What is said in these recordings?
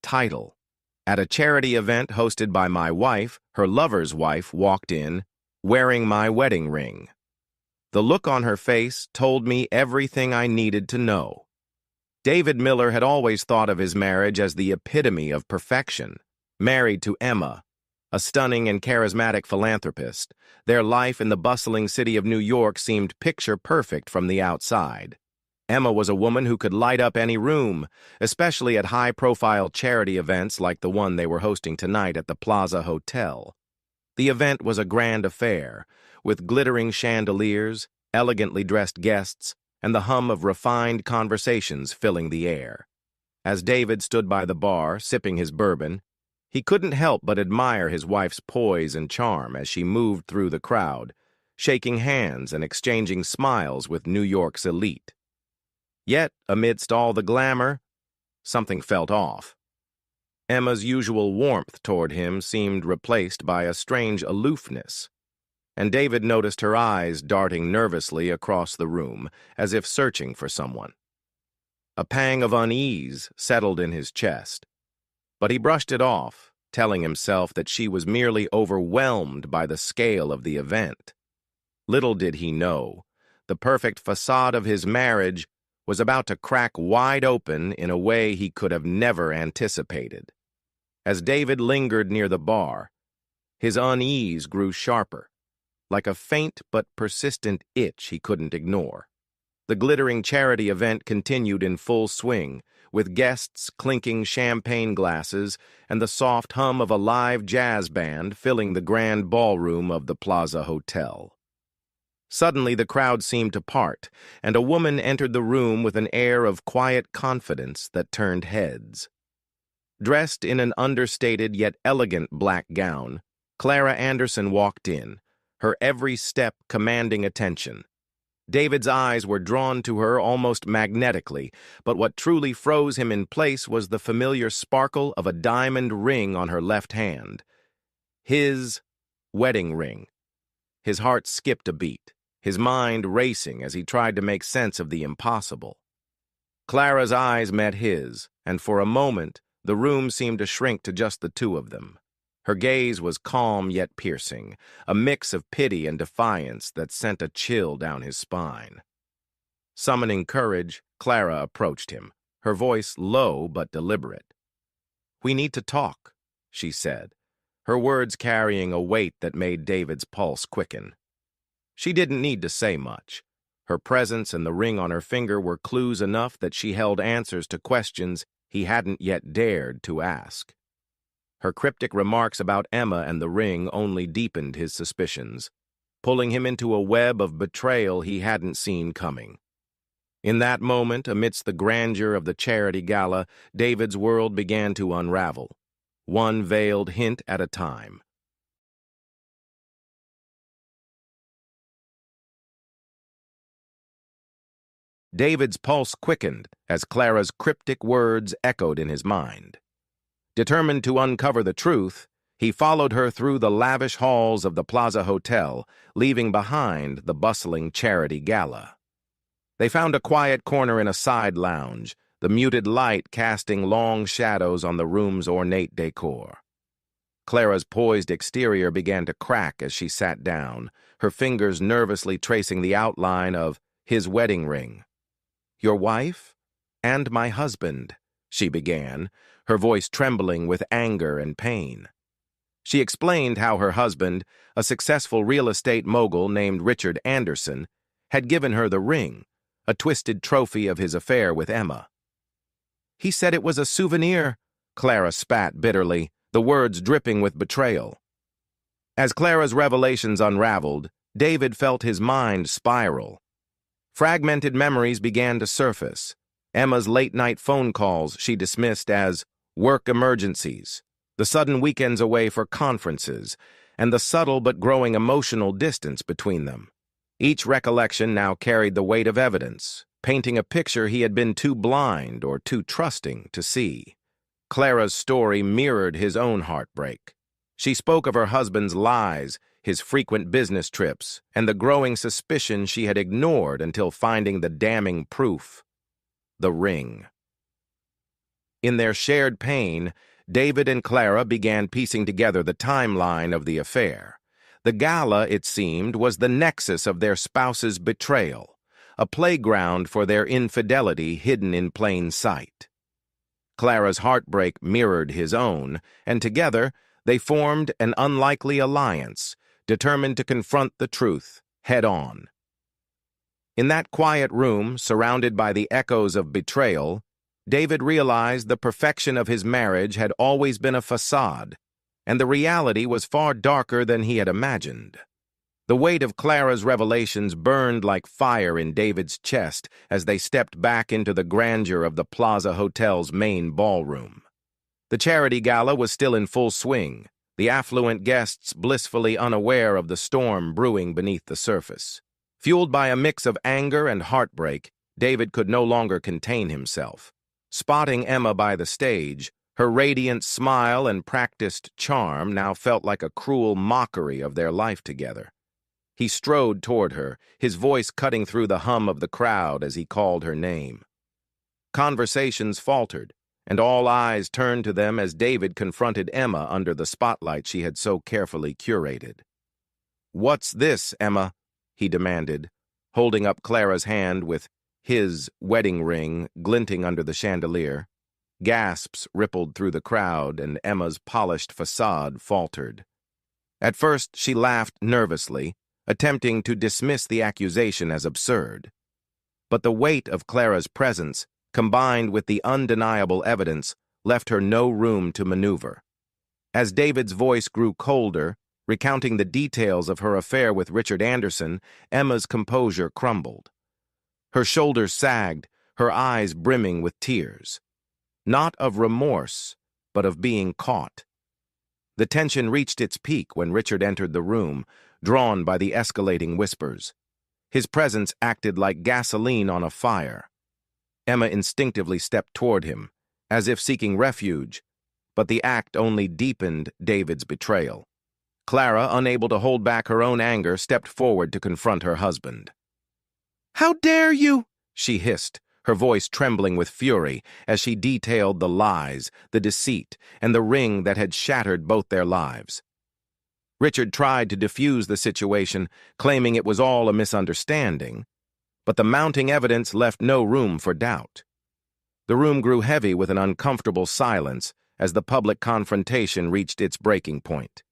title. At a charity event hosted by my wife, her lover's wife walked in, wearing my wedding ring. The look on her face told me everything I needed to know. David Miller had always thought of his marriage as the epitome of perfection. Married to Emma, a stunning and charismatic philanthropist, their life in the bustling city of New York seemed picture-perfect from the outside. Emma was a woman who could light up any room, especially at high-profile charity events like the one they were hosting tonight at the Plaza Hotel. The event was a grand affair, with glittering chandeliers, elegantly dressed guests, and the hum of refined conversations filling the air. As David stood by the bar, sipping his bourbon, he couldn't help but admire his wife's poise and charm as she moved through the crowd, shaking hands and exchanging smiles with New York's elite. Yet, amidst all the glamour, something felt off. Emma's usual warmth toward him seemed replaced by a strange aloofness, and David noticed her eyes darting nervously across the room, as if searching for someone. A pang of unease settled in his chest, but he brushed it off, telling himself that she was merely overwhelmed by the scale of the event. Little did he know, the perfect facade of his marriage was about to crack wide open in a way he could have never anticipated. As David lingered near the bar, his unease grew sharper, like a faint but persistent itch he couldn't ignore. The glittering charity event continued in full swing, with guests clinking champagne glasses and the soft hum of a live jazz band filling the grand ballroom of the Plaza Hotel. Suddenly the crowd seemed to part, and a woman entered the room with an air of quiet confidence that turned heads. Dressed in an understated yet elegant black gown, Clara Anderson walked in, her every step commanding attention. David's eyes were drawn to her almost magnetically, but what truly froze him in place was the familiar sparkle of a diamond ring on her left hand. His wedding ring. His heart skipped a beat, his mind racing as he tried to make sense of the impossible. Clara's eyes met his, and for a moment, the room seemed to shrink to just the two of them. Her gaze was calm yet piercing, a mix of pity and defiance that sent a chill down his spine. Summoning courage, Clara approached him, her voice low but deliberate. "We need to talk," she said, her words carrying a weight that made David's pulse quicken. She didn't need to say much. Her presence and the ring on her finger were clues enough that she held answers to questions he hadn't yet dared to ask. Her cryptic remarks about Emma and the ring only deepened his suspicions, pulling him into a web of betrayal he hadn't seen coming. In that moment, amidst the grandeur of the charity gala, David's world began to unravel, one veiled hint at a time. David's pulse quickened as Clara's cryptic words echoed in his mind. Determined to uncover the truth, he followed her through the lavish halls of the Plaza Hotel, leaving behind the bustling charity gala. They found a quiet corner in a side lounge, the muted light casting long shadows on the room's ornate decor. Clara's poised exterior began to crack as she sat down, her fingers nervously tracing the outline of his wedding ring. "Your wife and my husband," she began, her voice trembling with anger and pain. She explained how her husband, a successful real estate mogul named Richard Anderson, had given her the ring, a twisted trophy of his affair with Emma. "He said it was a souvenir," Clara spat bitterly, the words dripping with betrayal. As Clara's revelations unraveled, David felt his mind spiral. Fragmented memories began to surface. Emma's late-night phone calls she dismissed as work emergencies, the sudden weekends away for conferences, and the subtle but growing emotional distance between them. Each recollection now carried the weight of evidence, painting a picture he had been too blind or too trusting to see. Clara's story mirrored his own heartbreak. She spoke of her husband's lies, his frequent business trips, and the growing suspicion she had ignored until finding the damning proof: the ring. In their shared pain, David and Clara began piecing together the timeline of the affair. The gala, it seemed, was the nexus of their spouse's betrayal, a playground for their infidelity hidden in plain sight. Clara's heartbreak mirrored his own, and together they formed an unlikely alliance, determined to confront the truth head-on. In that quiet room, surrounded by the echoes of betrayal, David realized the perfection of his marriage had always been a facade, and the reality was far darker than he had imagined. The weight of Clara's revelations burned like fire in David's chest as they stepped back into the grandeur of the Plaza Hotel's main ballroom. The charity gala was still in full swing, the affluent guests blissfully unaware of the storm brewing beneath the surface. Fueled by a mix of anger and heartbreak, David could no longer contain himself. Spotting Emma by the stage, her radiant smile and practiced charm now felt like a cruel mockery of their life together. He strode toward her, his voice cutting through the hum of the crowd as he called her name. Conversations faltered, and all eyes turned to them as David confronted Emma under the spotlight she had so carefully curated. "What's this, Emma?" he demanded, holding up Clara's hand with his wedding ring glinting under the chandelier. Gasps rippled through the crowd, and Emma's polished facade faltered. At first, she laughed nervously, attempting to dismiss the accusation as absurd. But the weight of Clara's presence, combined with the undeniable evidence, left her no room to maneuver. As David's voice grew colder, recounting the details of her affair with Richard Anderson, Emma's composure crumbled. Her shoulders sagged, her eyes brimming with tears. Not of remorse, but of being caught. The tension reached its peak when Richard entered the room, drawn by the escalating whispers. His presence acted like gasoline on a fire. Emma instinctively stepped toward him, as if seeking refuge, but the act only deepened David's betrayal. Clara, unable to hold back her own anger, stepped forward to confront her husband. "How dare you?" she hissed, her voice trembling with fury as she detailed the lies, the deceit, and the ring that had shattered both their lives. Richard tried to defuse the situation, claiming it was all a misunderstanding, but the mounting evidence left no room for doubt. The room grew heavy with an uncomfortable silence as the public confrontation reached its breaking point.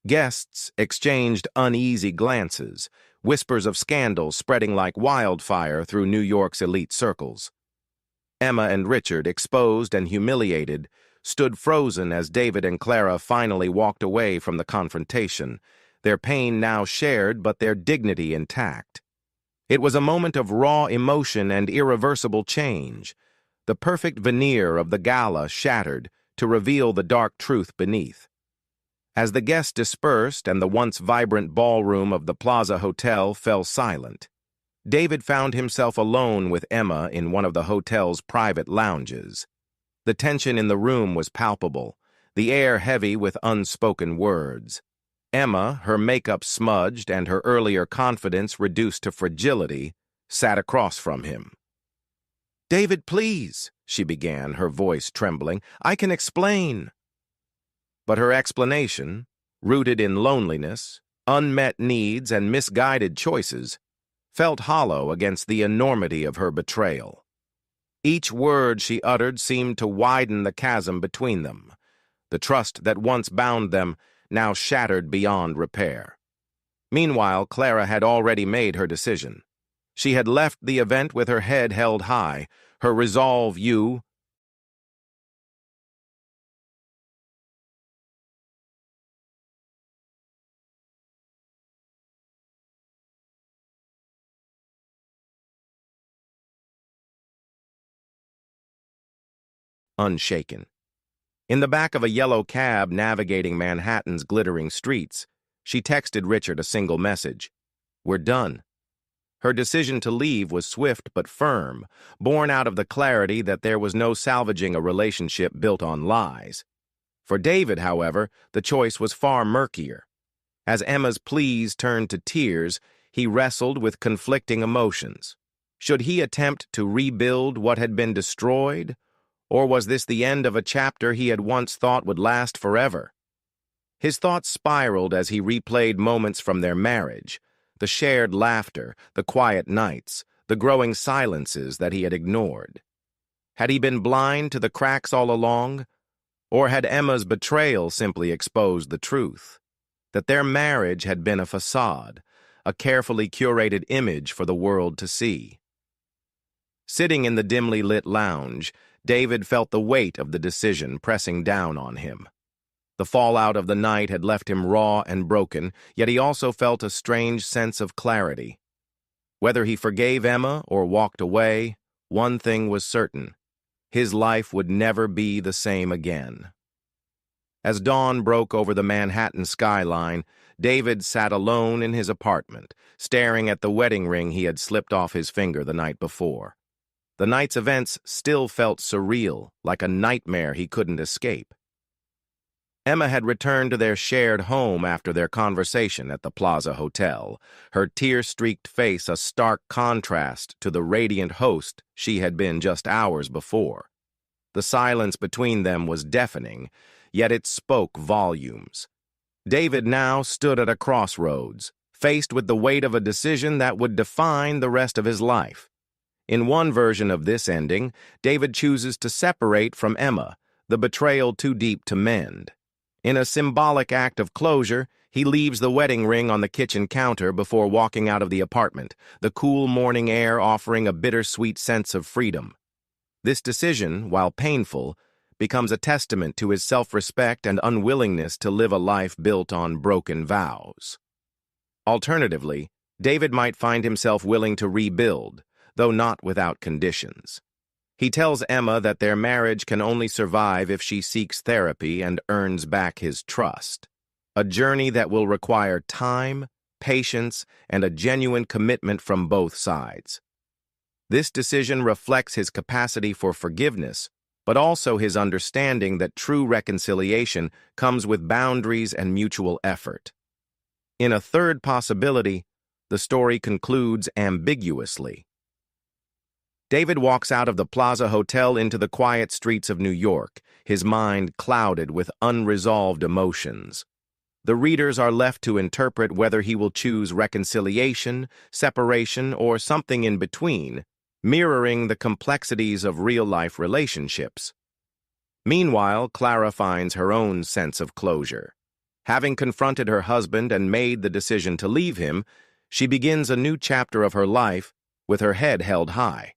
Guests exchanged uneasy glances, whispers of scandal spreading like wildfire through New York's elite circles. Emma and Richard, exposed and humiliated, stood frozen as David and Clara finally walked away from the confrontation, their pain now shared but their dignity intact. It was a moment of raw emotion and irreversible change, the perfect veneer of the gala shattered to reveal the dark truth beneath. As the guests dispersed and the once vibrant ballroom of the Plaza Hotel fell silent, David found himself alone with Emma in one of the hotel's private lounges. The tension in the room was palpable, the air heavy with unspoken words. Emma, her makeup smudged and her earlier confidence reduced to fragility, sat across from him. "David, please," she began, her voice trembling. "I can explain." But her explanation, rooted in loneliness, unmet needs, and misguided choices, felt hollow against the enormity of her betrayal. Each word she uttered seemed to widen the chasm between them. The trust that once bound them now shattered beyond repair. Meanwhile, Clara had already made her decision. She had left the event with her head held high, her resolve unshaken. In the back of a yellow cab navigating Manhattan's glittering streets, she texted Richard a single message. "We're done." Her decision to leave was swift but firm, born out of the clarity that there was no salvaging a relationship built on lies. For David, however, the choice was far murkier. As Emma's pleas turned to tears, he wrestled with conflicting emotions. Should he attempt to rebuild what had been destroyed, Or was this the end of a chapter he had once thought would last forever? His thoughts spiraled as he replayed moments from their marriage, the shared laughter, the quiet nights, the growing silences that he had ignored. Had he been blind to the cracks all along? Or had Emma's betrayal simply exposed the truth? That their marriage had been a facade, a carefully curated image for the world to see. Sitting in the dimly lit lounge, David felt the weight of the decision pressing down on him. The fallout of the night had left him raw and broken, yet he also felt a strange sense of clarity. Whether he forgave Emma or walked away, one thing was certain: his life would never be the same again. As dawn broke over the Manhattan skyline, David sat alone in his apartment, staring at the wedding ring he had slipped off his finger the night before. The night's events still felt surreal, like a nightmare he couldn't escape. Emma had returned to their shared home after their conversation at the Plaza Hotel, her tear-streaked face a stark contrast to the radiant host she had been just hours before. The silence between them was deafening, yet it spoke volumes. David now stood at a crossroads, faced with the weight of a decision that would define the rest of his life. In one version of this ending, David chooses to separate from Emma, the betrayal too deep to mend. In a symbolic act of closure, he leaves the wedding ring on the kitchen counter before walking out of the apartment, the cool morning air offering a bittersweet sense of freedom. This decision, while painful, becomes a testament to his self-respect and unwillingness to live a life built on broken vows. Alternatively, David might find himself willing to rebuild, though not without conditions. He tells Emma that their marriage can only survive if she seeks therapy and earns back his trust, a journey that will require time, patience, and a genuine commitment from both sides. This decision reflects his capacity for forgiveness, but also his understanding that true reconciliation comes with boundaries and mutual effort. In a third possibility, the story concludes ambiguously. David walks out of the Plaza Hotel into the quiet streets of New York, his mind clouded with unresolved emotions. The readers are left to interpret whether he will choose reconciliation, separation, or something in between, mirroring the complexities of real-life relationships. Meanwhile, Clara finds her own sense of closure. Having confronted her husband and made the decision to leave him, she begins a new chapter of her life with her head held high.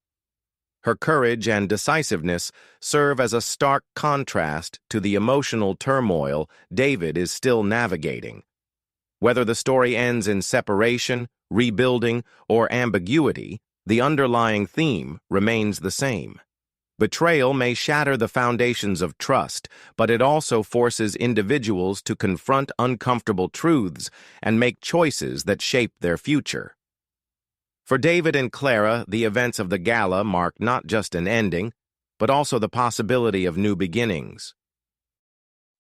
Her courage and decisiveness serve as a stark contrast to the emotional turmoil David is still navigating. Whether the story ends in separation, rebuilding, or ambiguity, the underlying theme remains the same. Betrayal may shatter the foundations of trust, but it also forces individuals to confront uncomfortable truths and make choices that shape their future. For David and Clara, the events of the gala mark not just an ending, but also the possibility of new beginnings.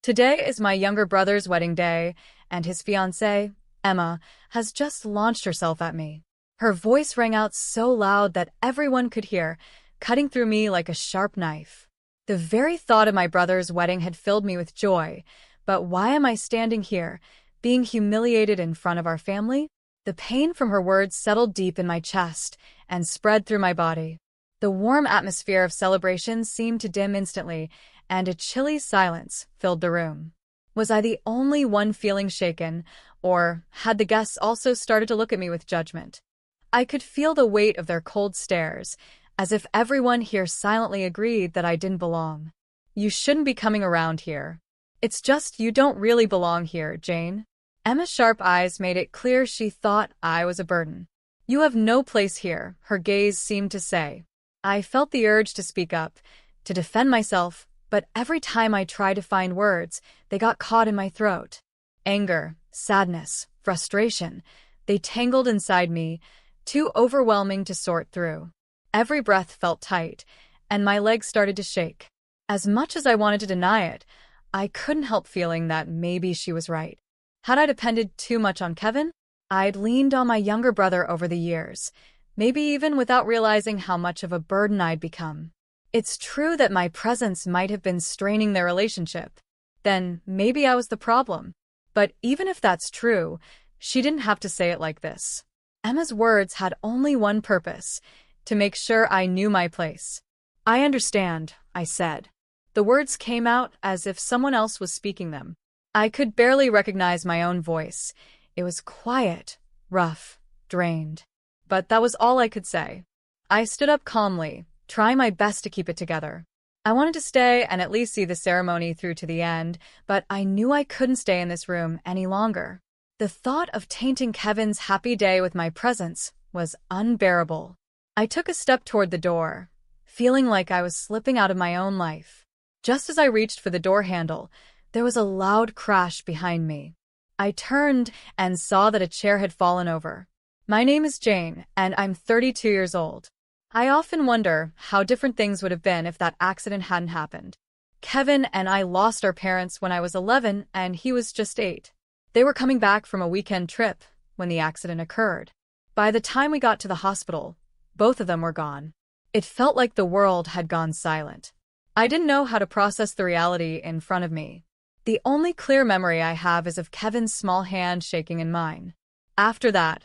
Today is my younger brother's wedding day, and his fiancée, Emma, has just launched herself at me. Her voice rang out so loud that everyone could hear, cutting through me like a sharp knife. The very thought of my brother's wedding had filled me with joy, but why am I standing here, being humiliated in front of our family? The pain from her words settled deep in my chest and spread through my body. The warm atmosphere of celebration seemed to dim instantly, and a chilly silence filled the room. Was I the only one feeling shaken, or had the guests also started to look at me with judgment? I could feel the weight of their cold stares, as if everyone here silently agreed that I didn't belong. You shouldn't be coming around here. It's just you don't really belong here, Jane. Emma's sharp eyes made it clear she thought I was a burden. You have no place here, her gaze seemed to say. I felt the urge to speak up, to defend myself, but every time I tried to find words, they got caught in my throat. Anger, sadness, frustration, they tangled inside me, too overwhelming to sort through. Every breath felt tight, and my legs started to shake. As much as I wanted to deny it, I couldn't help feeling that maybe she was right. Had I depended too much on Kevin? I'd leaned on my younger brother over the years, maybe even without realizing how much of a burden I'd become. It's true that my presence might have been straining their relationship. Then maybe I was the problem. But even if that's true, she didn't have to say it like this. Emma's words had only one purpose: to make sure I knew my place. I understand, I said. The words came out as if someone else was speaking them. I could barely recognize my own voice. It was quiet, rough, drained. But that was all I could say. I stood up calmly, trying my best to keep it together. I wanted to stay and at least see the ceremony through to the end, but I knew I couldn't stay in this room any longer. The thought of tainting Kevin's happy day with my presence was unbearable. I took a step toward the door, feeling like I was slipping out of my own life. Just as I reached for the door handle, there was a loud crash behind me. I turned and saw that a chair had fallen over. My name is Jane, and I'm 32 years old. I often wonder how different things would have been if that accident hadn't happened. Kevin and I lost our parents when I was 11 and he was just 8. They were coming back from a weekend trip when the accident occurred. By the time we got to the hospital, both of them were gone. It felt like the world had gone silent. I didn't know how to process the reality in front of me. The only clear memory I have is of Kevin's small hand shaking in mine. After that,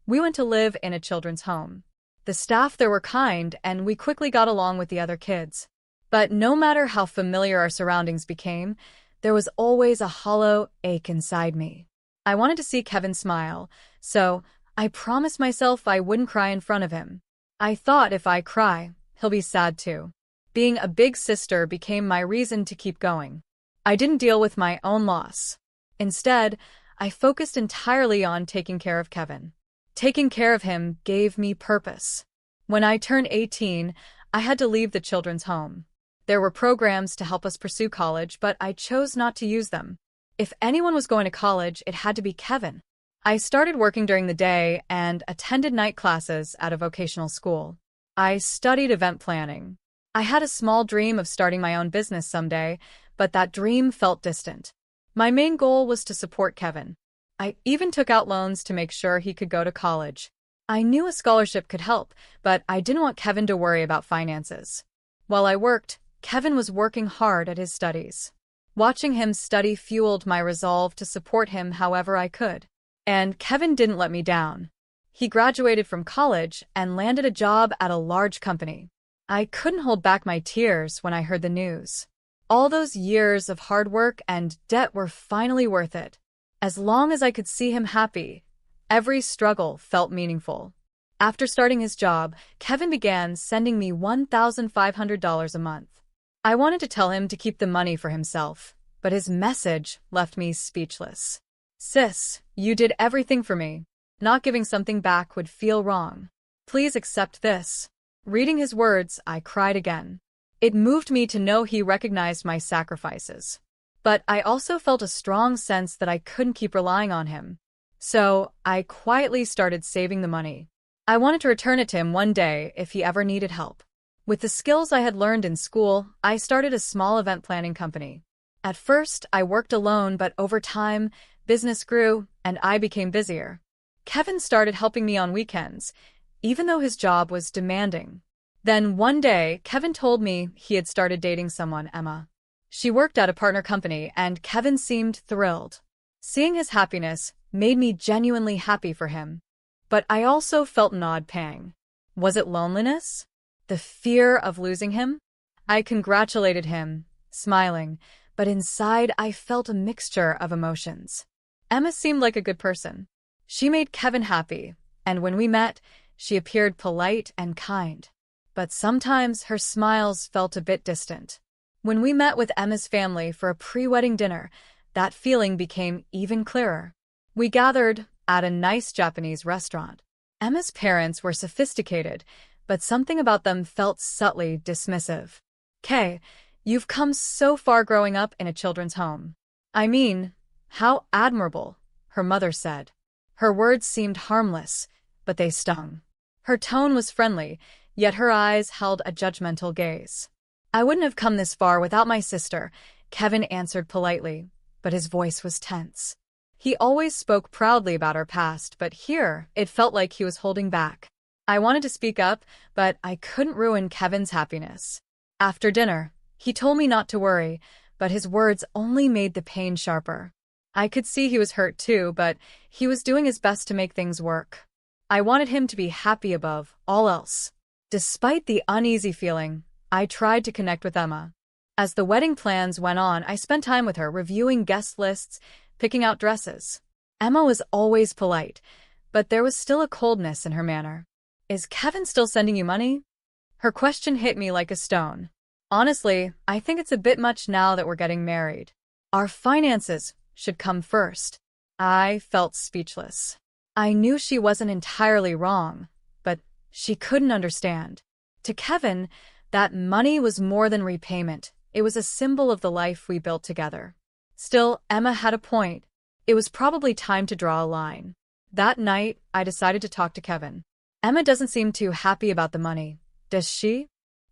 we went to live in a children's home. The staff there were kind, and we quickly got along with the other kids. But no matter how familiar our surroundings became, there was always a hollow ache inside me. I wanted to see Kevin smile, so I promised myself I wouldn't cry in front of him. I thought if I cry, he'll be sad too. Being a big sister became my reason to keep going. I didn't deal with my own loss. Instead, I focused entirely on taking care of Kevin. Taking care of him gave me purpose. When I turned 18, I had to leave the children's home. There were programs to help us pursue college, but I chose not to use them. If anyone was going to college, it had to be Kevin. I started working during the day and attended night classes at a vocational school. I studied event planning. I had a small dream of starting my own business someday, but that dream felt distant. My main goal was to support Kevin. I even took out loans to make sure he could go to college. I knew a scholarship could help, but I didn't want Kevin to worry about finances. While I worked, Kevin was working hard at his studies. Watching him study fueled my resolve to support him however I could. And Kevin didn't let me down. He graduated from college and landed a job at a large company. I couldn't hold back my tears when I heard the news. All those years of hard work and debt were finally worth it. As long as I could see him happy, every struggle felt meaningful. After starting his job, Kevin began sending me $1,500 a month. I wanted to tell him to keep the money for himself, but his message left me speechless. Sis, you did everything for me. Not giving something back would feel wrong. Please accept this. Reading his words, I cried again. It moved me to know he recognized my sacrifices. But I also felt a strong sense that I couldn't keep relying on him. So I quietly started saving the money. I wanted to return it to him one day if he ever needed help. With the skills I had learned in school, I started a small event planning company. At first, I worked alone, but over time, business grew and I became busier. Kevin started helping me on weekends, even though his job was demanding. Then one day, Kevin told me he had started dating someone, Emma. She worked at a partner company, and Kevin seemed thrilled. Seeing his happiness made me genuinely happy for him. But I also felt an odd pang. Was it loneliness? The fear of losing him? I congratulated him, smiling, but inside I felt a mixture of emotions. Emma seemed like a good person. She made Kevin happy, and when we met, she appeared polite and kind. But sometimes her smiles felt a bit distant. When we met with Emma's family for a pre-wedding dinner, that feeling became even clearer. We gathered at a nice Japanese restaurant. Emma's parents were sophisticated, but something about them felt subtly dismissive. Kay, you've come so far growing up in a children's home. I mean, how admirable, her mother said. Her words seemed harmless, but they stung. Her tone was friendly, yet her eyes held a judgmental gaze. I wouldn't have come this far without my sister, Kevin answered politely, but his voice was tense. He always spoke proudly about our past, but here it felt like he was holding back. I wanted to speak up, but I couldn't ruin Kevin's happiness. After dinner, he told me not to worry, but his words only made the pain sharper. I could see he was hurt too, but he was doing his best to make things work. I wanted him to be happy above all else. Despite the uneasy feeling, I tried to connect with Emma. As the wedding plans went on, I spent time with her, reviewing guest lists, picking out dresses. Emma was always polite, but there was still a coldness in her manner. "Is Kevin still sending you money?" Her question hit me like a stone. Honestly, I think it's a bit much now that we're getting married. Our finances should come first. I felt speechless. I knew she wasn't entirely wrong, but she couldn't understand. To Kevin, that money was more than repayment. It was a symbol of the life we built together. Still, Emma had a point. It was probably time to draw a line. That night, I decided to talk to Kevin. "Emma doesn't seem too happy about the money, does she?"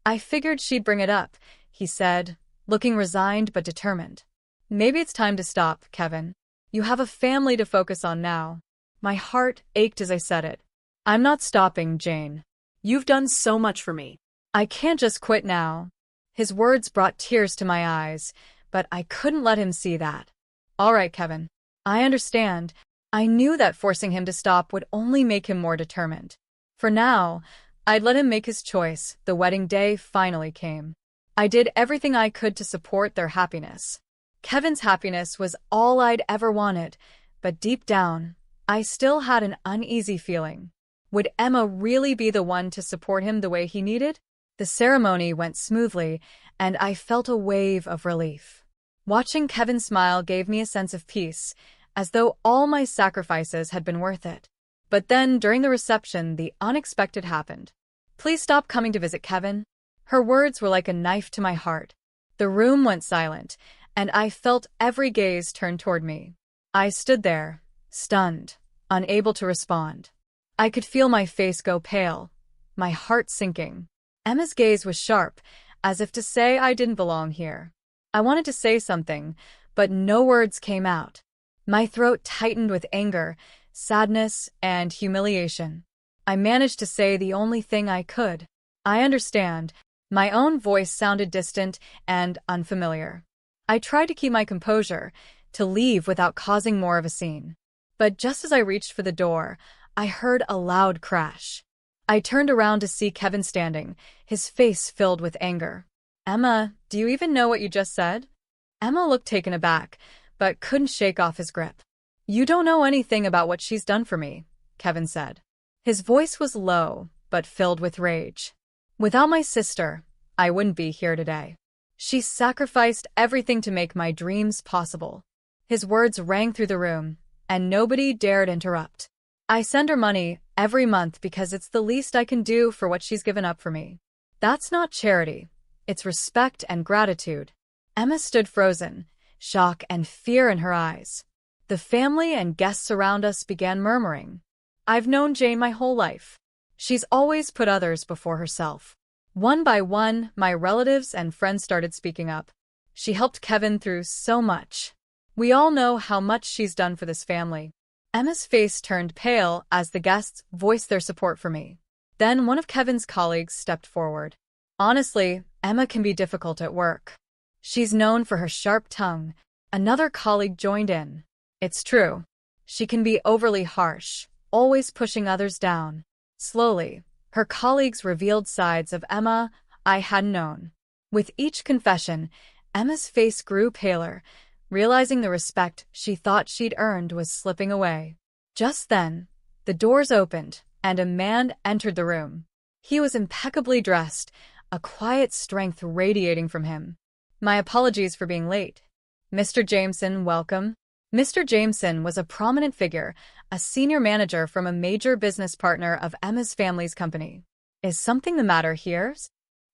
"I figured she'd bring it up," he said, looking resigned but determined. "Maybe it's time to stop, Kevin. You have a family to focus on now." My heart ached as I said it. "I'm not stopping, Jane. You've done so much for me. I can't just quit now." His words brought tears to my eyes, but I couldn't let him see that. "All right, Kevin. I understand." I knew that forcing him to stop would only make him more determined. For now, I'd let him make his choice. The wedding day finally came. I did everything I could to support their happiness. Kevin's happiness was all I'd ever wanted, but deep down, I still had an uneasy feeling. Would Emma really be the one to support him the way he needed? The ceremony went smoothly, and I felt a wave of relief. Watching Kevin smile gave me a sense of peace, as though all my sacrifices had been worth it. But then, during the reception, the unexpected happened. "Please stop coming to visit, Kevin." Her words were like a knife to my heart. The room went silent, and I felt every gaze turn toward me. I stood there, stunned, unable to respond. I could feel my face go pale, my heart sinking. Emma's gaze was sharp, as if to say I didn't belong here. I wanted to say something, but no words came out. My throat tightened with anger, sadness, and humiliation. I managed to say the only thing I could. "I understand." My own voice sounded distant and unfamiliar. I tried to keep my composure, to leave without causing more of a scene. But just as I reached for the door, I heard a loud crash. I turned around to see Kevin standing, his face filled with anger. "Emma, do you even know what you just said?" Emma looked taken aback, but couldn't shake off his grip. "You don't know anything about what she's done for me," Kevin said. His voice was low, but filled with rage. "Without my sister, I wouldn't be here today. She sacrificed everything to make my dreams possible." His words rang through the room, and nobody dared interrupt. "I send her money every month because it's the least I can do for what she's given up for me. That's not charity. It's respect and gratitude." Emma stood frozen, shock and fear in her eyes. The family and guests around us began murmuring. "I've known Jane my whole life. She's always put others before herself." One by one, my relatives and friends started speaking up. "She helped Kevin through so much. We all know how much she's done for this family." Emma's face turned pale as the guests voiced their support for me. Then one of Kevin's colleagues stepped forward. "Honestly, Emma can be difficult at work. She's known for her sharp tongue." Another colleague joined in. "It's true. She can be overly harsh, always pushing others down." Slowly, her colleagues revealed sides of Emma I hadn't known. With each confession, Emma's face grew paler, realizing the respect she thought she'd earned was slipping away. Just then, the doors opened, and a man entered the room. He was impeccably dressed, a quiet strength radiating from him. "My apologies for being late. Mr. Jameson, welcome." Mr. Jameson was a prominent figure, a senior manager from a major business partner of Emma's family's company. "Is something the matter here?"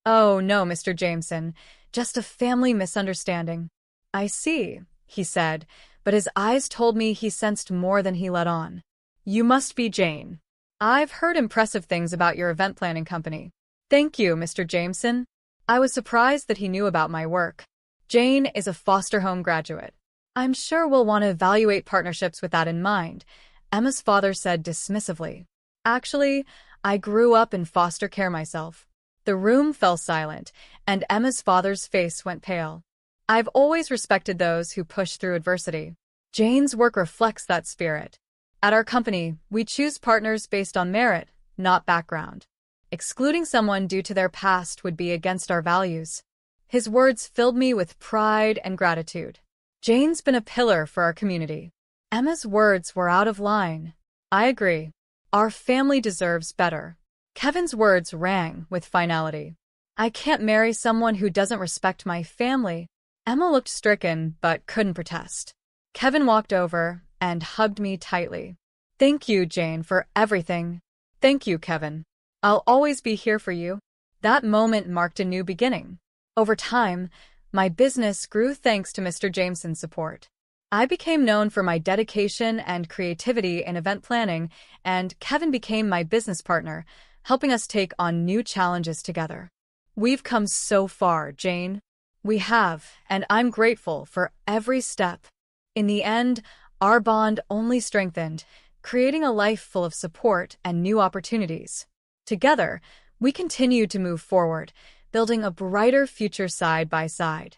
"Oh, no, Mr. Jameson. Just a family misunderstanding." "I see," he said, but his eyes told me he sensed more than he let on. "You must be Jane. I've heard impressive things about your event planning company." "Thank you, Mr. Jameson." I was surprised that he knew about my work. "Jane is a foster home graduate. I'm sure we'll want to evaluate partnerships with that in mind," Emma's father said dismissively. "Actually, I grew up in foster care myself." The room fell silent, and Emma's father's face went pale. I've always respected those who push through adversity. Jane's work reflects that spirit. At our company, we choose partners based on merit, not background. Excluding someone due to their past would be against our values. His words filled me with pride and gratitude. Jane's been a pillar for our community. Emma's words were out of line. I agree. Our family deserves better. Kevin's words rang with finality. I can't marry someone who doesn't respect my family. Emma looked stricken but couldn't protest. Kevin walked over and hugged me tightly. Thank you, Jane, for everything. Thank you, Kevin. I'll always be here for you. That moment marked a new beginning. Over time, my business grew thanks to Mr. Jameson's support. I became known for my dedication and creativity in event planning, and Kevin became my business partner, helping us take on new challenges together. We've come so far, Jane. We have, and I'm grateful for every step. In the end, our bond only strengthened, creating a life full of support and new opportunities. Together, we continue to move forward, building a brighter future side by side.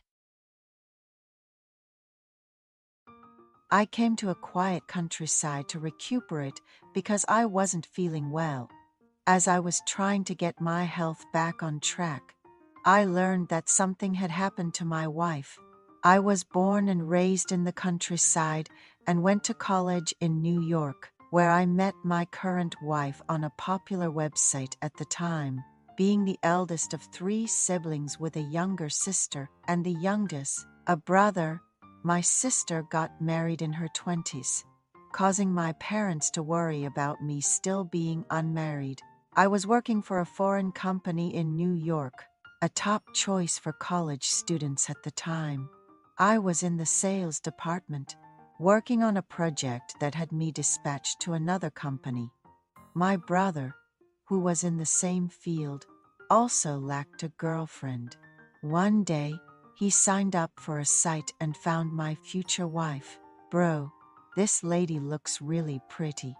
I came to a quiet countryside to recuperate because I wasn't feeling well. As I was trying to get my health back on track, I learned that something had happened to my wife. I was born and raised in the countryside and went to college in New York, where I met my current wife on a popular website at the time. Being the eldest of 3 siblings with a younger sister and the youngest, a brother, my sister got married in her 20s, causing my parents to worry about me still being unmarried. I was working for a foreign company in New York, a top choice for college students at the time. I was in the sales department, working on a project that had me dispatched to another company. My brother, who was in the same field, also lacked a girlfriend. One day, he signed up for a site and found my future wife. Bro, this lady looks really pretty.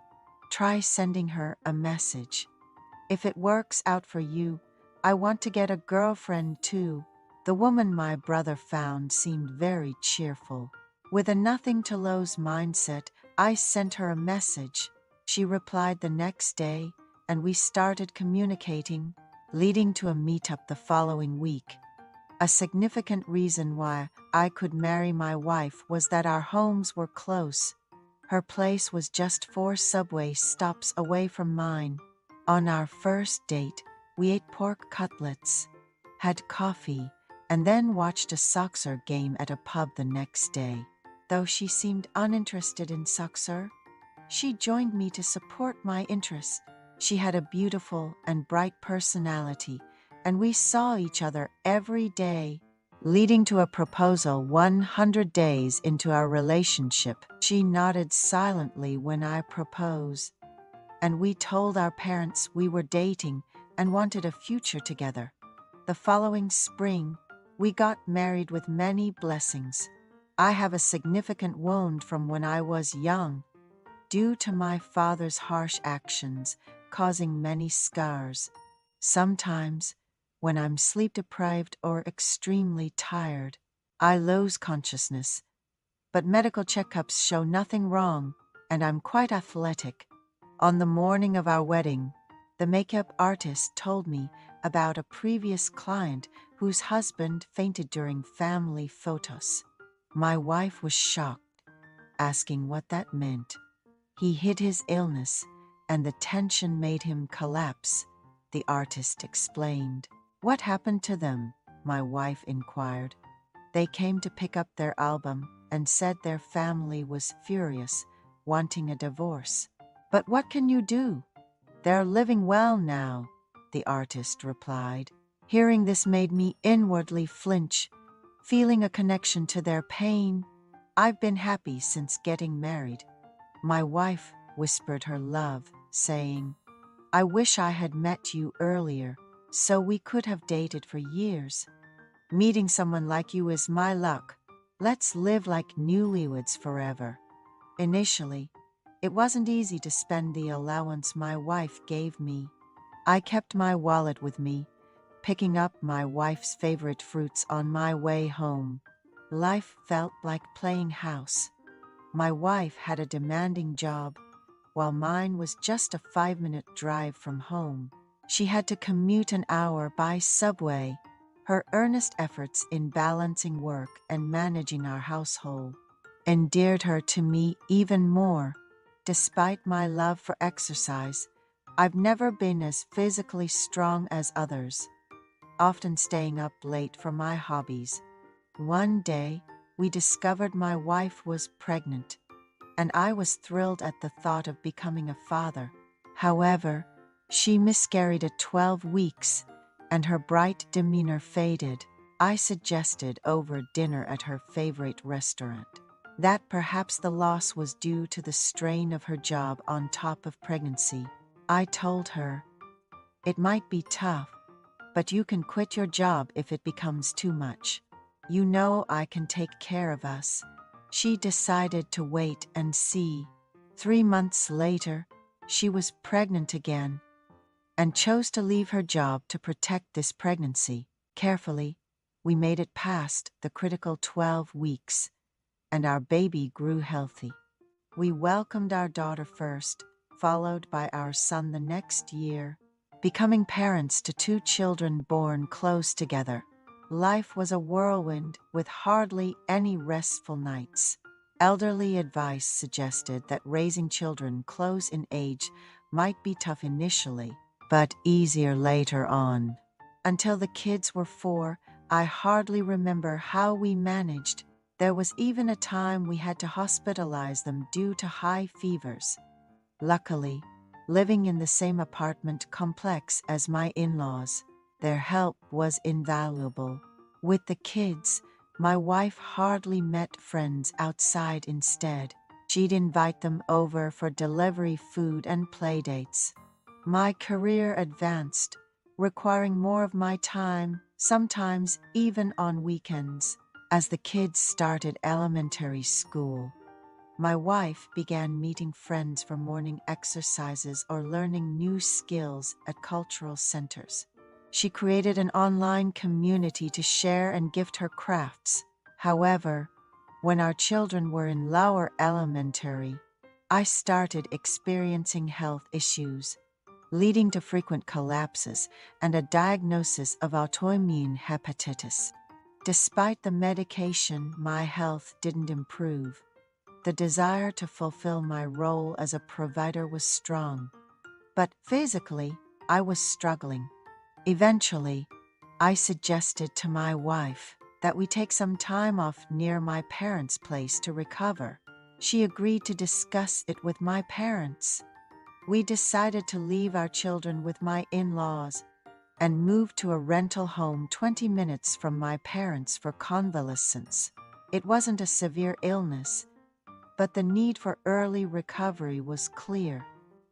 Try sending her a message. If it works out for you, I want to get a girlfriend too. The woman my brother found seemed very cheerful. With a nothing-to-lose mindset, I sent her a message. She replied the next day, and we started communicating, leading to a meetup the following week. A significant reason why I could marry my wife was that our homes were close. Her place was just 4 subway stops away from mine. On our first date, we ate pork cutlets, had coffee, and then watched a soccer game at a pub the next day. Though she seemed uninterested in soccer, she joined me to support my interests. She had a beautiful and bright personality, and we saw each other every day, leading to a proposal 100 days into our relationship. She nodded silently when I proposed, and we told our parents we were dating and wanted a future together. The following spring, we got married with many blessings. I have a significant wound from when I was young, due to my father's harsh actions, causing many scars. Sometimes, when I'm sleep-deprived or extremely tired, I lose consciousness. But medical checkups show nothing wrong, and I'm quite athletic. On the morning of our wedding, the makeup artist told me about a previous client whose husband fainted during family photos. My wife was shocked, asking what that meant. He hid his illness, and the tension made him collapse, the artist explained. What happened to them? My wife inquired. They came to pick up their album and said their family was furious, wanting a divorce. But what can you do? They're living well now, the artist replied. Hearing this made me inwardly flinch, feeling a connection to their pain. I've been happy since getting married. My wife whispered her love, saying, I wish I had met you earlier, so we could have dated for years. Meeting someone like you is my luck. Let's live like newlyweds forever. Initially, it wasn't easy to spend the allowance my wife gave me. I kept my wallet with me, picking up my wife's favorite fruits on my way home. Life felt like playing house. My wife had a demanding job, while mine was just a 5-minute drive from home. She had to commute an hour by subway. Her earnest efforts in balancing work and managing our household endeared her to me even more. Despite my love for exercise, I've never been as physically strong as others, often staying up late for my hobbies. One day, we discovered my wife was pregnant, and I was thrilled at the thought of becoming a father. However, she miscarried at 12 weeks, and her bright demeanor faded. I suggested over dinner at her favorite restaurant that perhaps the loss was due to the strain of her job on top of pregnancy. I told her, "It might be tough, but you can quit your job if it becomes too much. You know I can take care of us." She decided to wait and see. 3 months later, she was pregnant again and chose to leave her job to protect this pregnancy. Carefully, we made it past the critical 12 weeks, and our baby grew healthy. We welcomed our daughter first, followed by our son the next year, becoming parents to 2 children born close together. Life was a whirlwind with hardly any restful nights. Elderly advice suggested that raising children close in age might be tough initially, but easier later on. Until the kids were 4, I hardly remember how we managed. There was even a time we had to hospitalize them due to high fevers. Luckily, living in the same apartment complex as my in-laws, their help was invaluable. With the kids, my wife hardly met friends outside instead. She'd invite them over for delivery food and playdates. My career advanced, requiring more of my time, sometimes even on weekends. As the kids started elementary school, my wife began meeting friends for morning exercises or learning new skills at cultural centers. She created an online community to share and gift her crafts. However, when our children were in lower elementary, I started experiencing health issues, leading to frequent collapses and a diagnosis of autoimmune hepatitis. Despite the medication, my health didn't improve. The desire to fulfill my role as a provider was strong, but physically, I was struggling. Eventually, I suggested to my wife that we take some time off near my parents' place to recover. She agreed to discuss it with my parents. We decided to leave our children with my in-laws and move to a rental home 20 minutes from my parents for convalescence. It wasn't a severe illness, but the need for early recovery was clear.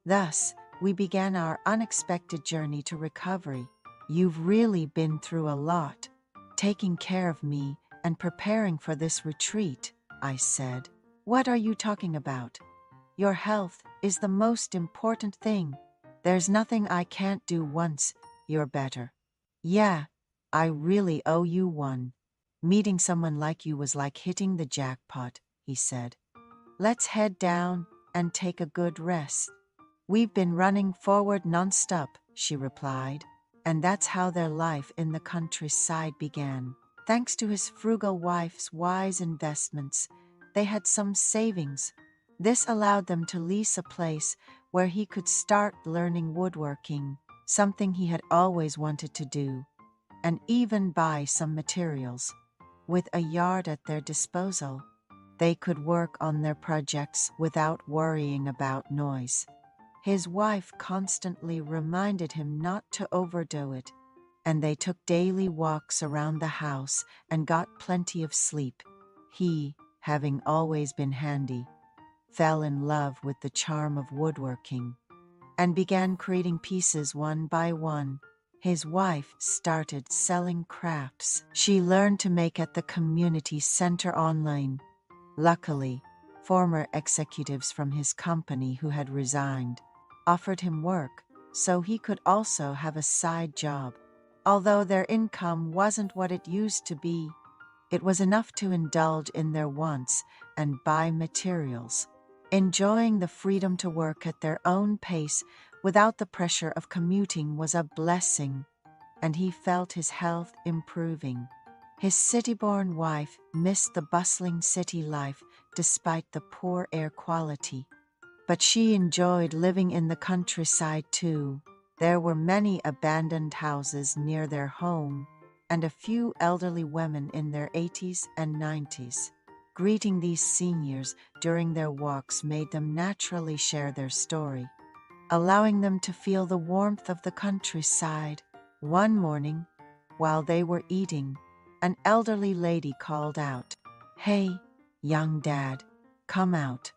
Thus, we began our unexpected journey to recovery. "You've really been through a lot, taking care of me and preparing for this retreat," I said. "What are you talking about? Your health is the most important thing. There's nothing I can't do once you're better." "Yeah, I really owe you one. Meeting someone like you was like hitting the jackpot," he said. "Let's head down and take a good rest." "We've been running forward nonstop," she replied, and that's how their life in the countryside began. Thanks to his frugal wife's wise investments, they had some savings. This allowed them to lease a place where he could start learning woodworking, something he had always wanted to do, and even buy some materials. With a yard at their disposal, they could work on their projects without worrying about noise. His wife constantly reminded him not to overdo it, and they took daily walks around the house and got plenty of sleep. He, having always been handy, fell in love with the charm of woodworking and began creating pieces one by one. His wife started selling crafts she learned to make at the community center online. Luckily, former executives from his company who had resigned offered him work so he could also have a side job. Although their income wasn't what it used to be, it was enough to indulge in their wants and buy materials. Enjoying the freedom to work at their own pace without the pressure of commuting was a blessing, and he felt his health improving. His city-born wife missed the bustling city life despite the poor air quality. But she enjoyed living in the countryside too. There were many abandoned houses near their home, and a few elderly women in their 80s and 90s. Greeting these seniors during their walks made them naturally share their story, allowing them to feel the warmth of the countryside. One morning, while they were eating, an elderly lady called out, "Hey, young dad, come out.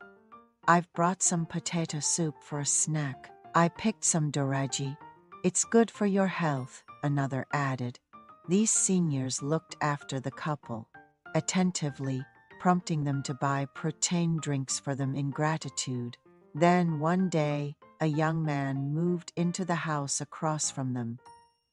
I've brought some potato soup for a snack. I picked some doragi. It's good for your health," another added. These seniors looked after the couple, attentively, prompting them to buy protein drinks for them in gratitude. Then one day, a young man moved into the house across from them.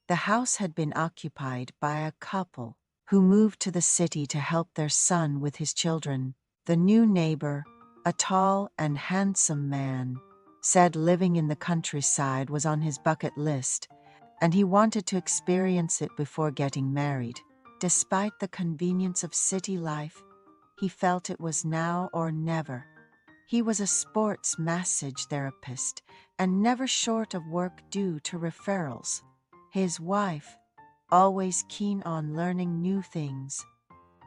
The house had been occupied by a couple who moved to the city to help their son with his children. The new neighbor, a tall and handsome man, said living in the countryside was on his bucket list, and he wanted to experience it before getting married. Despite the convenience of city life, he felt it was now or never. He was a sports massage therapist and never short of work due to referrals. His wife, always keen on learning new things,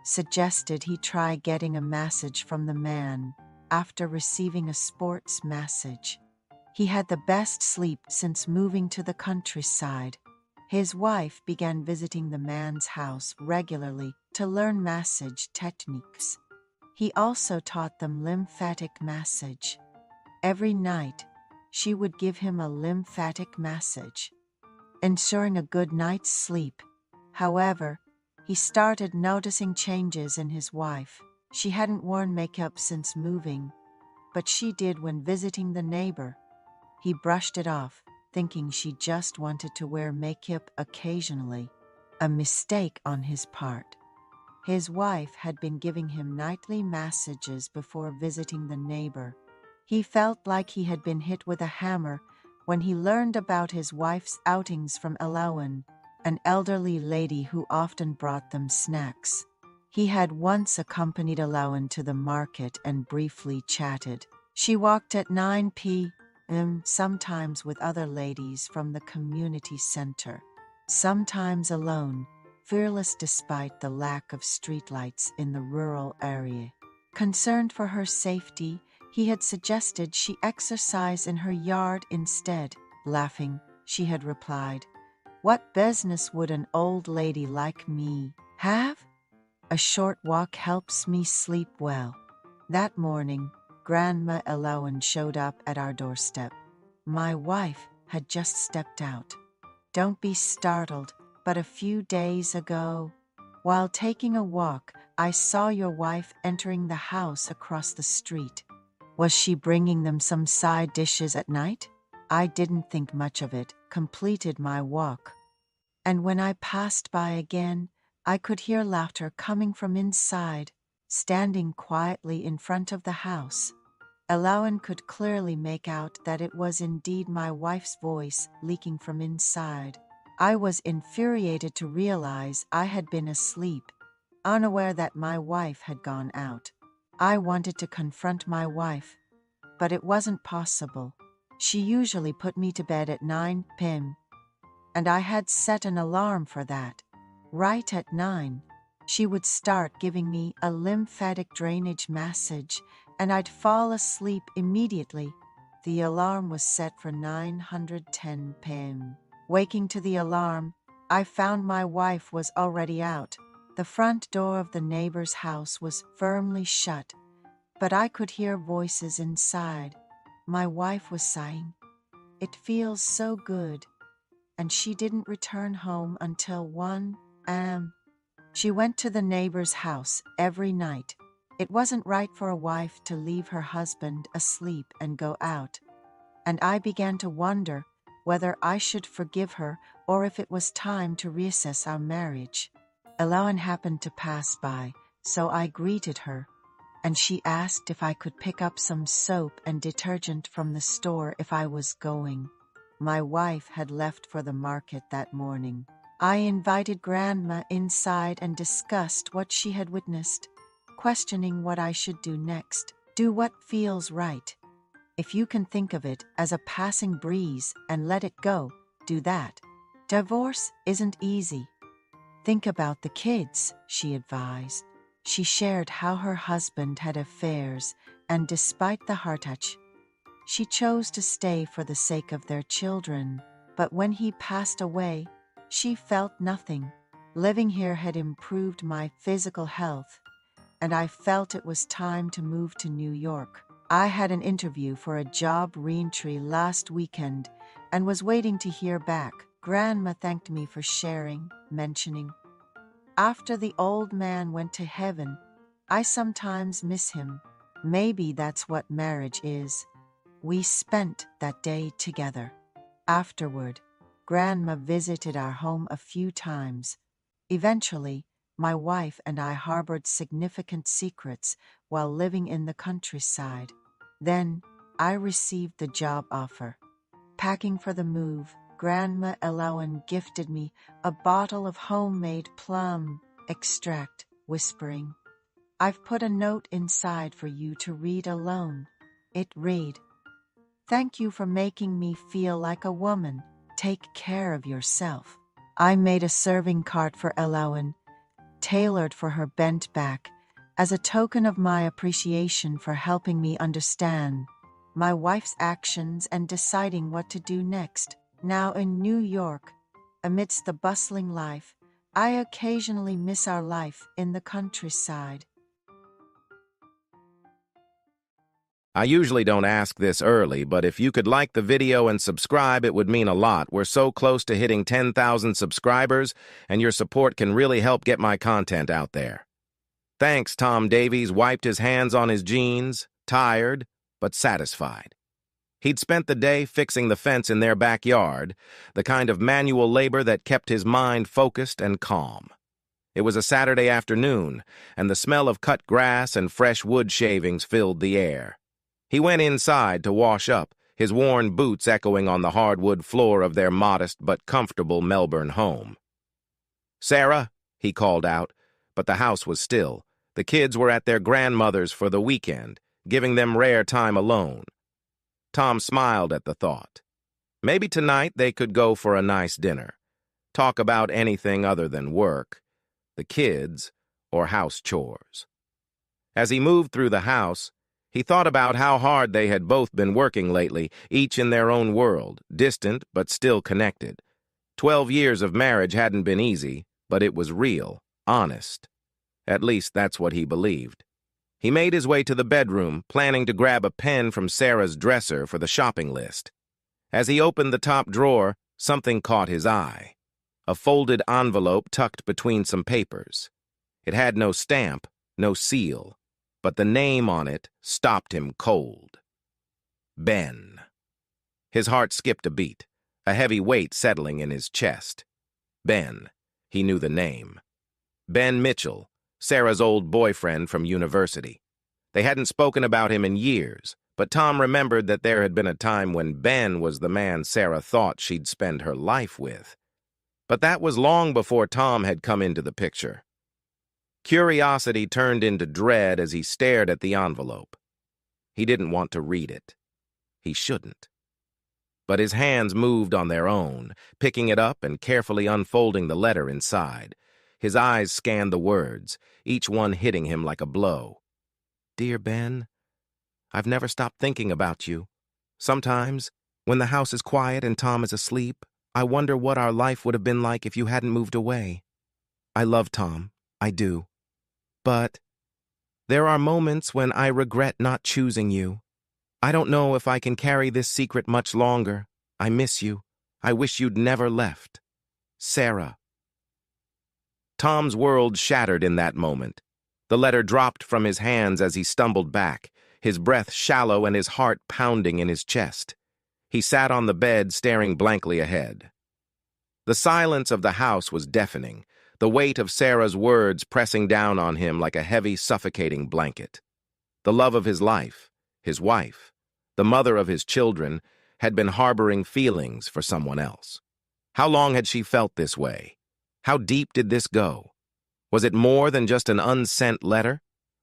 suggested he try getting a massage from the man after receiving a sports massage. He had the best sleep since moving to the countryside. His wife began visiting the man's house regularly to learn massage techniques. He also taught them lymphatic massage. Every night, she would give him a lymphatic massage, ensuring a good night's sleep. However, he started noticing changes in his wife. She hadn't worn makeup since moving, but she did when visiting the neighbor. He brushed it off, thinking she just wanted to wear makeup occasionally, a mistake on his part. His wife had been giving him nightly massages before visiting the neighbor. He felt like he had been hit with a hammer when he learned about his wife's outings from Elawan, an elderly lady who often brought them snacks. He had once accompanied Elawan to the market and briefly chatted. She walked at 9 p.m., sometimes with other ladies from the community center, sometimes alone, fearless despite the lack of streetlights in the rural area. Concerned for her safety, he had suggested she exercise in her yard instead. Laughing, she had replied, "What business would an old lady like me have? A short walk helps me sleep well." That morning, Grandma Elawan showed up at our doorstep. "My wife had just stepped out. Don't be startled, but a few days ago, while taking a walk, I saw your wife entering the house across the street. Was she bringing them some side dishes at night?" I didn't think much of it, completed my walk. And when I passed by again, I could hear laughter coming from inside. Standing quietly in front of the house, Elawan could clearly make out that it was indeed my wife's voice leaking from inside. I was infuriated to realize I had been asleep, unaware that my wife had gone out. I wanted to confront my wife, but it wasn't possible. She usually put me to bed at 9 p.m., and I had set an alarm for that. Right at 9, she would start giving me a lymphatic drainage massage, and I'd fall asleep immediately. The alarm was set for 9:10 p.m. Waking to the alarm, I found my wife was already out. The front door of the neighbor's house was firmly shut, but I could hear voices inside. My wife was sighing, "It feels so good," and she didn't return home until 1 a.m. She went to the neighbor's house every night. It wasn't right for a wife to leave her husband asleep and go out, and I began to wonder whether I should forgive her or if it was time to reassess our marriage. Elowen happened to pass by, so I greeted her, and she asked if I could pick up some soap and detergent from the store if I was going. My wife had left for the market that morning. I invited Grandma inside and discussed what she had witnessed, questioning what I should do next. Do what feels right. If you can think of it as a passing breeze and let it go, do that. Divorce isn't easy. Think about the kids, she advised. She shared how her husband had affairs, and despite the heartache, she chose to stay for the sake of their children. But when he passed away, she felt nothing. Living here had improved my physical health, and I felt it was time to move to New York. I had an interview for a job reentry last weekend and was waiting to hear back. Grandma thanked me for sharing, mentioning, "After the old man went to heaven, I sometimes miss him. Maybe that's what marriage is." We spent that day together. Afterward, Grandma visited our home a few times. Eventually, my wife and I harbored significant secrets while living in the countryside. Then, I received the job offer. Packing for the move, Grandma Elowen gifted me a bottle of homemade plum extract, whispering, "I've put a note inside for you to read alone." It read, "Thank you for making me feel like a woman. Take care of yourself." I made a serving cart for Elowen, tailored for her bent back, as a token of my appreciation for helping me understand my wife's actions and deciding what to do next. Now in New York, amidst the bustling life, I occasionally miss our life in the countryside. I usually don't ask this early, but if you could like the video and subscribe, it would mean a lot. We're so close to hitting 10,000 subscribers, and your support can really help get my content out there. Thanks, Tom Davies wiped his hands on his jeans, tired, but satisfied. He'd spent the day fixing the fence in their backyard, the kind of manual labor that kept his mind focused and calm. It was a Saturday afternoon, and the smell of cut grass and fresh wood shavings filled the air. He went inside to wash up, his worn boots echoing on the hardwood floor of their modest but comfortable Melbourne home. "Sarah," he called out, but the house was still. The kids were at their grandmother's for the weekend, giving them rare time alone. Tom smiled at the thought. Maybe tonight they could go for a nice dinner, talk about anything other than work, the kids, or house chores. As he moved through the house, he thought about how hard they had both been working lately, each in their own world, distant but still connected. 12 years of marriage hadn't been easy, but it was real, honest. At least that's what he believed. He made his way to the bedroom, planning to grab a pen from Sarah's dresser for the shopping list. As he opened the top drawer, something caught his eye. A folded envelope tucked between some papers. It had no stamp, no seal, but the name on it stopped him cold. Ben. His heart skipped a beat, a heavy weight settling in his chest. Ben. He knew the name. Ben Mitchell, Sarah's old boyfriend from university. They hadn't spoken about him in years, but Tom remembered that there had been a time when Ben was the man Sarah thought she'd spend her life with. But that was long before Tom had come into the picture. Curiosity turned into dread as he stared at the envelope. He didn't want to read it. He shouldn't. But his hands moved on their own, picking it up and carefully unfolding the letter inside. His eyes scanned the words, each one hitting him like a blow. "Dear Ben, I've never stopped thinking about you. Sometimes, when the house is quiet and Tom is asleep, I wonder what our life would have been like if you hadn't moved away. I love Tom, I do. But there are moments when I regret not choosing you. I don't know if I can carry this secret much longer. I miss you. I wish you'd never left. Sarah." Tom's world shattered in that moment. The letter dropped from his hands as he stumbled back, his breath shallow and his heart pounding in his chest. He sat on the bed, staring blankly ahead. The silence of the house was deafening, the weight of Sarah's words pressing down on him like a heavy, suffocating blanket. The love of his life, his wife, the mother of his children, had been harboring feelings for someone else. How long had she felt this way? How deep did this go? Was it more than just an unsent letter?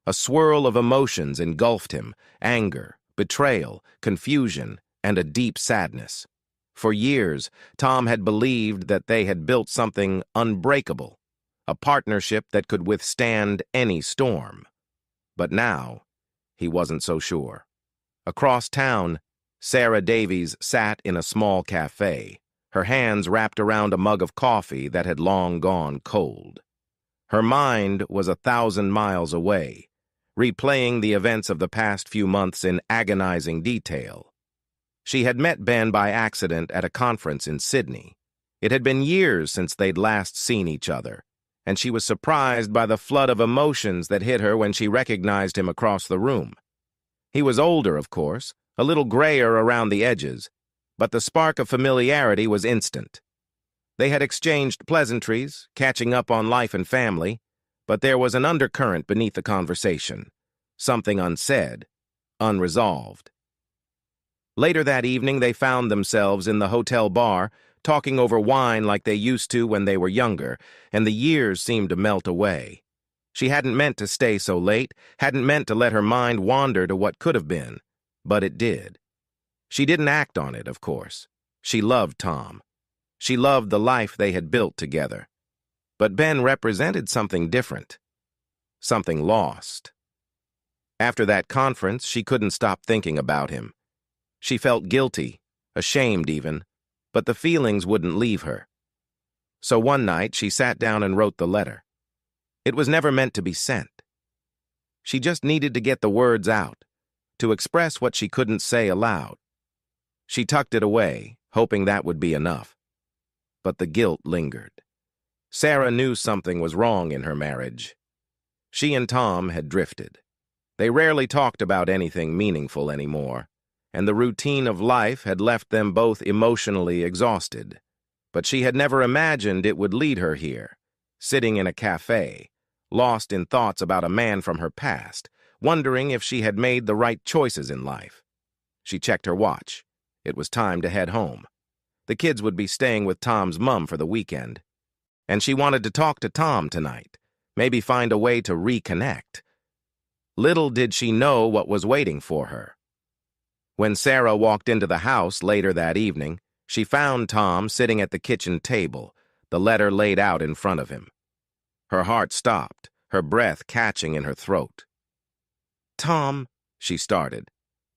A swirl of emotions engulfed him: anger, betrayal, confusion, and a deep sadness. For years, Tom had believed that they had built something unbreakable, a partnership that could withstand any storm. But now, he wasn't so sure. Across town, Sarah Davies sat in a small cafe, her hands wrapped around a mug of coffee that had long gone cold. Her mind was 1,000 miles away, replaying the events of the past few months in agonizing detail. She had met Ben by accident at a conference in Sydney. It had been years since they'd last seen each other, and she was surprised by the flood of emotions that hit her when she recognized him across the room. He was older, of course, a little grayer around the edges, but the spark of familiarity was instant. They had exchanged pleasantries, catching up on life and family, but there was an undercurrent beneath the conversation, something unsaid, unresolved. Later that evening, they found themselves in the hotel bar, talking over wine like they used to when they were younger, and the years seemed to melt away. She hadn't meant to stay so late, hadn't meant to let her mind wander to what could have been, but it did. She didn't act on it, of course. She loved Tom. She loved the life they had built together. But Ben represented something different, something lost. After that conference, she couldn't stop thinking about him. She felt guilty, ashamed even, but the feelings wouldn't leave her. So one night, she sat down and wrote the letter. It was never meant to be sent. She just needed to get the words out, to express what she couldn't say aloud. She tucked it away, hoping that would be enough. But the guilt lingered. Sarah knew something was wrong in her marriage. She and Tom had drifted. They rarely talked about anything meaningful anymore, and the routine of life had left them both emotionally exhausted. But she had never imagined it would lead her here, sitting in a cafe, lost in thoughts about a man from her past, wondering if she had made the right choices in life. She checked her watch. It was time to head home. The kids would be staying with Tom's mom for the weekend. And she wanted to talk to Tom tonight, maybe find a way to reconnect. Little did she know what was waiting for her. When Sarah walked into the house later that evening, she found Tom sitting at the kitchen table, the letter laid out in front of him. Her heart stopped, her breath catching in her throat. "Tom," she started,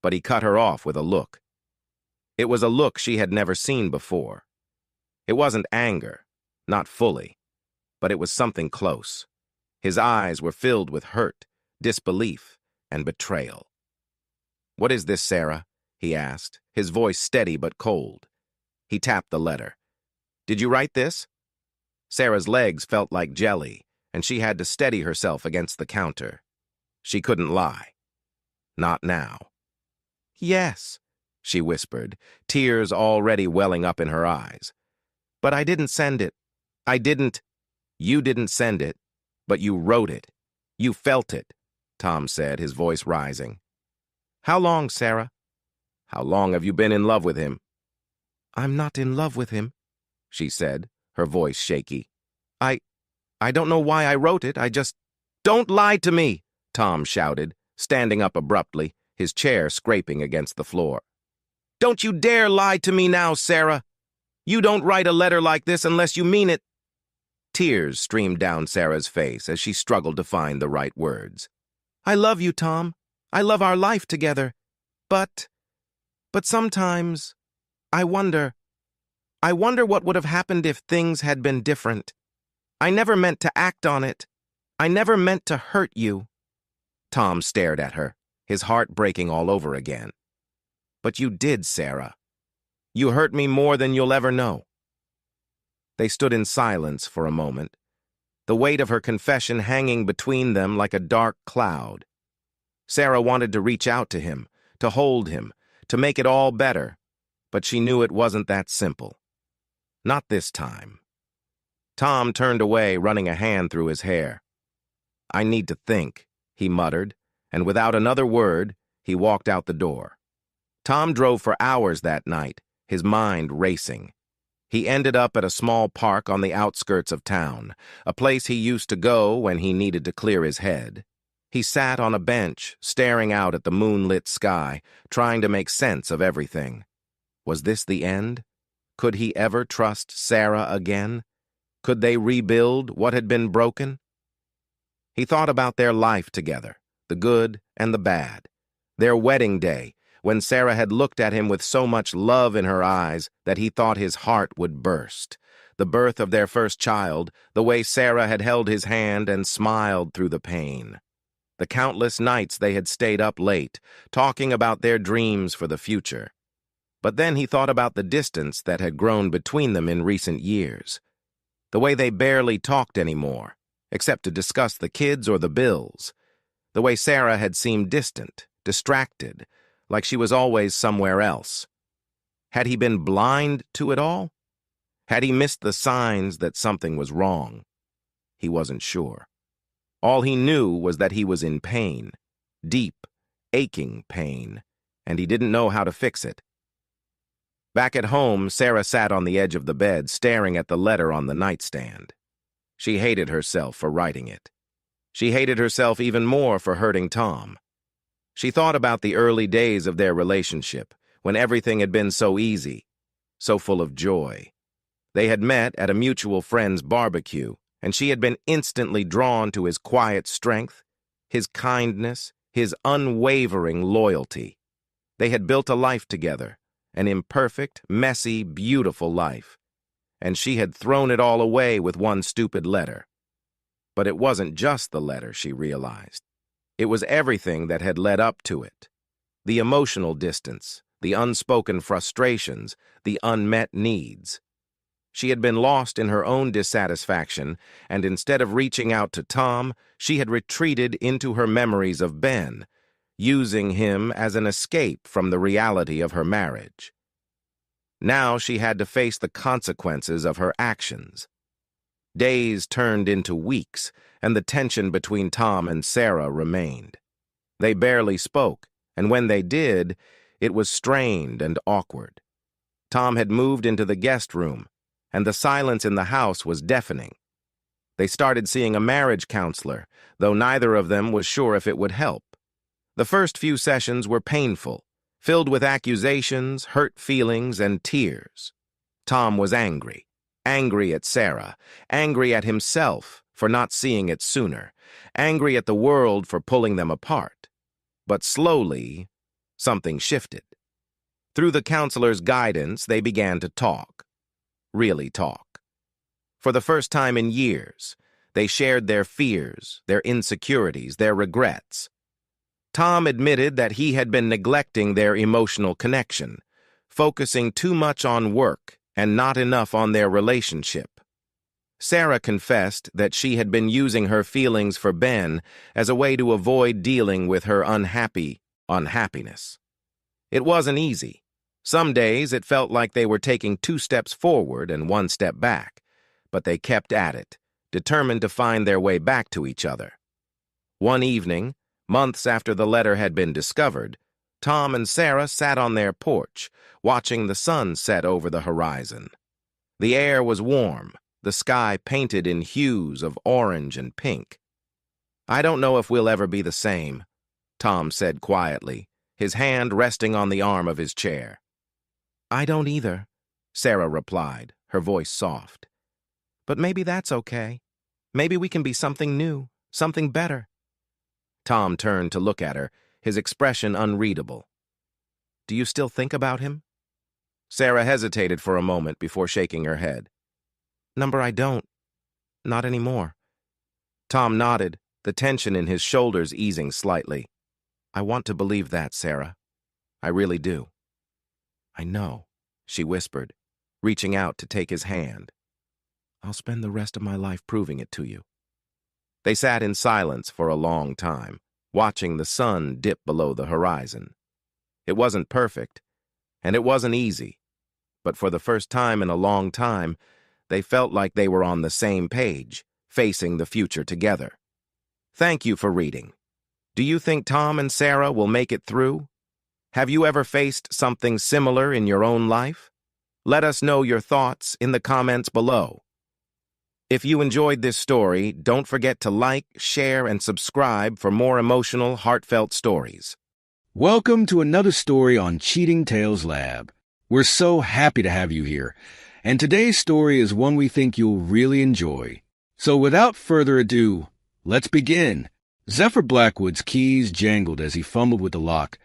but he cut her off with a look. It was a look she had never seen before. It wasn't anger, not fully, but it was something close. His eyes were filled with hurt, disbelief, and betrayal. "What is this, Sarah?" he asked, his voice steady but cold. He tapped the letter. "Did you write this?" Sarah's legs felt like jelly, and she had to steady herself against the counter. She couldn't lie. Not now. "Yes," she whispered, tears already welling up in her eyes. "But I didn't send it. I didn't." "You didn't send it, but you wrote it. You felt it," Tom said, his voice rising. "How long, Sarah?" "How long have you been in love with him?" "I'm not in love with him," she said, her voice shaky. I don't know why I wrote it, I just—" "Don't lie to me!" Tom shouted, standing up abruptly, his chair scraping against the floor. "Don't you dare lie to me now, Sarah! You don't write a letter like this unless you mean it." Tears streamed down Sarah's face as she struggled to find the right words. "I love you, Tom. I love our life together. But sometimes, I wonder what would have happened if things had been different. I never meant to act on it. I never meant to hurt you." Tom stared at her, his heart breaking all over again. "But you did, Sarah. You hurt me more than you'll ever know." They stood in silence for a moment, the weight of her confession hanging between them like a dark cloud. Sarah wanted to reach out to him, to hold him, to make it all better, but she knew it wasn't that simple. Not this time. Tom turned away, running a hand through his hair. "I need to think," he muttered, and without another word, he walked out the door. Tom drove for hours that night, his mind racing. He ended up at a small park on the outskirts of town, a place he used to go when he needed to clear his head. He sat on a bench, staring out at the moonlit sky, trying to make sense of everything. Was this the end? Could he ever trust Sarah again? Could they rebuild what had been broken? He thought about their life together, the good and the bad. Their wedding day, when Sarah had looked at him with so much love in her eyes that he thought his heart would burst. The birth of their first child, the way Sarah had held his hand and smiled through the pain. The countless nights they had stayed up late, talking about their dreams for the future. But then he thought about the distance that had grown between them in recent years. The way they barely talked anymore, except to discuss the kids or the bills. The way Sarah had seemed distant, distracted, like she was always somewhere else. Had he been blind to it all? Had he missed the signs that something was wrong? He wasn't sure. All he knew was that he was in pain, deep, aching pain, and he didn't know how to fix it. Back at home, Sarah sat on the edge of the bed, staring at the letter on the nightstand. She hated herself for writing it. She hated herself even more for hurting Tom. She thought about the early days of their relationship, when everything had been so easy, so full of joy. They had met at a mutual friend's barbecue, and she had been instantly drawn to his quiet strength, his kindness, his unwavering loyalty. They had built a life together, an imperfect, messy, beautiful life, and she had thrown it all away with one stupid letter. But it wasn't just the letter, she realized. It was everything that had led up to it. The emotional distance, the unspoken frustrations, the unmet needs. She had been lost in her own dissatisfaction, and instead of reaching out to Tom, she had retreated into her memories of Ben, using him as an escape from the reality of her marriage. Now she had to face the consequences of her actions. Days turned into weeks, and the tension between Tom and Sarah remained. They barely spoke, and when they did, it was strained and awkward. Tom had moved into the guest room, and the silence in the house was deafening. They started seeing a marriage counselor, though neither of them was sure if it would help. The first few sessions were painful, filled with accusations, hurt feelings, and tears. Tom was angry at Sarah, angry at himself for not seeing it sooner, angry at the world for pulling them apart. But slowly, something shifted. Through the counselor's guidance, they began to talk. Really talk. For the first time in years, they shared their fears, their insecurities, their regrets. Tom admitted that he had been neglecting their emotional connection, focusing too much on work and not enough on their relationship. Sarah confessed that she had been using her feelings for Ben as a way to avoid dealing with her unhappiness. It wasn't easy. Some days it felt like they were taking 2 steps forward and 1 step back, but they kept at it, determined to find their way back to each other. One evening, months after the letter had been discovered, Tom and Sarah sat on their porch, watching the sun set over the horizon. The air was warm, the sky painted in hues of orange and pink. "I don't know if we'll ever be the same," Tom said quietly, his hand resting on the arm of his chair. "I don't either," Sarah replied, her voice soft. "But maybe that's okay. Maybe we can be something new, something better." Tom turned to look at her, his expression unreadable. "Do you still think about him?" Sarah hesitated for a moment before shaking her head. "Number, I don't. Not anymore." Tom nodded, the tension in his shoulders easing slightly. "I want to believe that, Sarah. I really do." "I know," she whispered, reaching out to take his hand. "I'll spend the rest of my life proving it to you." They sat in silence for a long time, watching the sun dip below the horizon. It wasn't perfect, and it wasn't easy, but for the first time in a long time, they felt like they were on the same page, facing the future together. Thank you for reading. Do you think Tom and Sarah will make it through? Have you ever faced something similar in your own life? Let us know your thoughts in the comments below. If you enjoyed this story, don't forget to like, share, and subscribe for more emotional, heartfelt stories. Welcome to another story on Cheating Tales Lab. We're so happy to have you here, and today's story is one we think you'll really enjoy. So without further ado, let's begin. Zephyr Blackwood's keys jangled as he fumbled with the lock.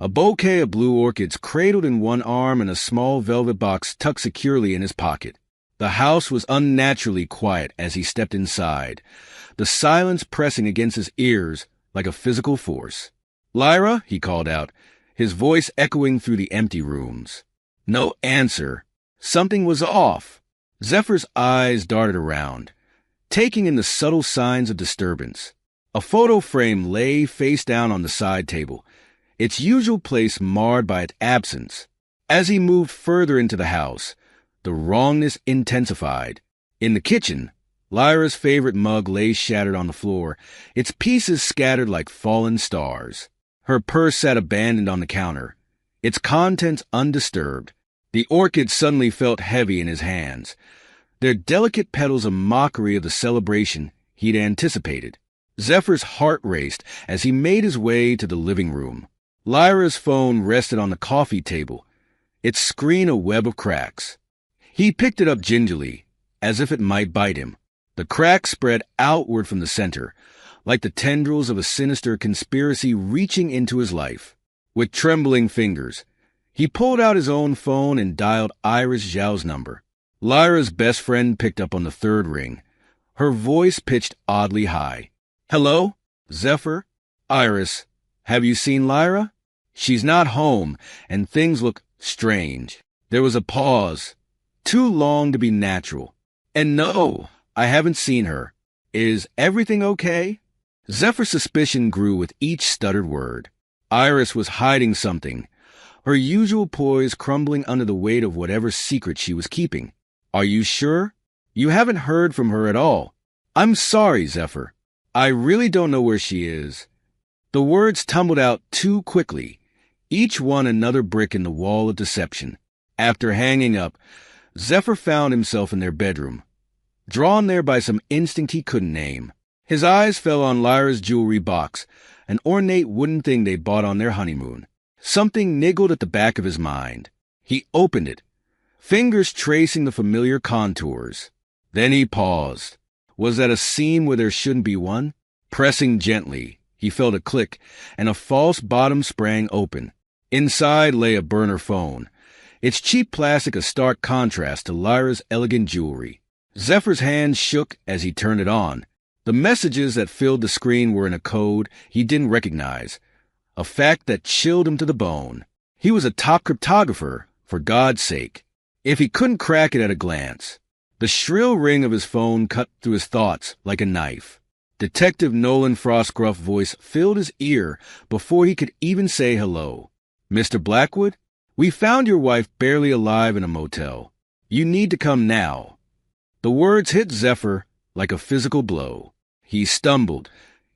A bouquet of blue orchids cradled in one arm and a small velvet box tucked securely in his pocket. The house was unnaturally quiet as he stepped inside, the silence pressing against his ears like a physical force. "Lyra," he called out, his voice echoing through the empty rooms. No answer. Something was off. Zephyr's eyes darted around, taking in the subtle signs of disturbance. A photo frame lay face down on the side table, its usual place marred by its absence. As he moved further into the house, the wrongness intensified. In the kitchen, Lyra's favorite mug lay shattered on the floor, its pieces scattered like fallen stars. Her purse sat abandoned on the counter, its contents undisturbed. The orchids suddenly felt heavy in his hands, their delicate petals a mockery of the celebration he'd anticipated. Zephyr's heart raced as he made his way to the living room. Lyra's phone rested on the coffee table, its screen a web of cracks. He picked it up gingerly, as if it might bite him. The cracks spread outward from the center, like the tendrils of a sinister conspiracy reaching into his life. With trembling fingers, he pulled out his own phone and dialed Iris Zhao's number. Lyra's best friend picked up on the third ring, her voice pitched oddly high. "Hello? Zephyr? Iris, have you seen Lyra? She's not home, and things look strange." There was a pause, too long to be natural. "And no, I haven't seen her. Is everything okay?" Zephyr's suspicion grew with each stuttered word. Iris was hiding something, her usual poise crumbling under the weight of whatever secret she was keeping. "Are you sure? You haven't heard from her at all." "I'm sorry, Zephyr. I really don't know where she is." The words tumbled out too quickly, each one another brick in the wall of deception. After hanging up, Zephyr found himself in their bedroom, drawn there by some instinct he couldn't name. His eyes fell on Lyra's jewelry box, an ornate wooden thing they bought on their honeymoon. Something niggled at the back of his mind. He opened it, fingers tracing the familiar contours. Then he paused. Was that a seam where there shouldn't be one? Pressing gently, he felt a click, and a false bottom sprang open. Inside lay a burner phone, its cheap plastic a stark contrast to Lyra's elegant jewelry. Zephyr's hand shook as he turned it on. The messages that filled the screen were in a code he didn't recognize, a fact that chilled him to the bone. He was a top cryptographer, for God's sake. If he couldn't crack it at a glance. The shrill ring of his phone cut through his thoughts like a knife. Detective Nolan Frost's gruff voice filled his ear before he could even say hello. "Mr. Blackwood, we found your wife barely alive in a motel. You need to come now." The words hit Zephyr like a physical blow. He stumbled,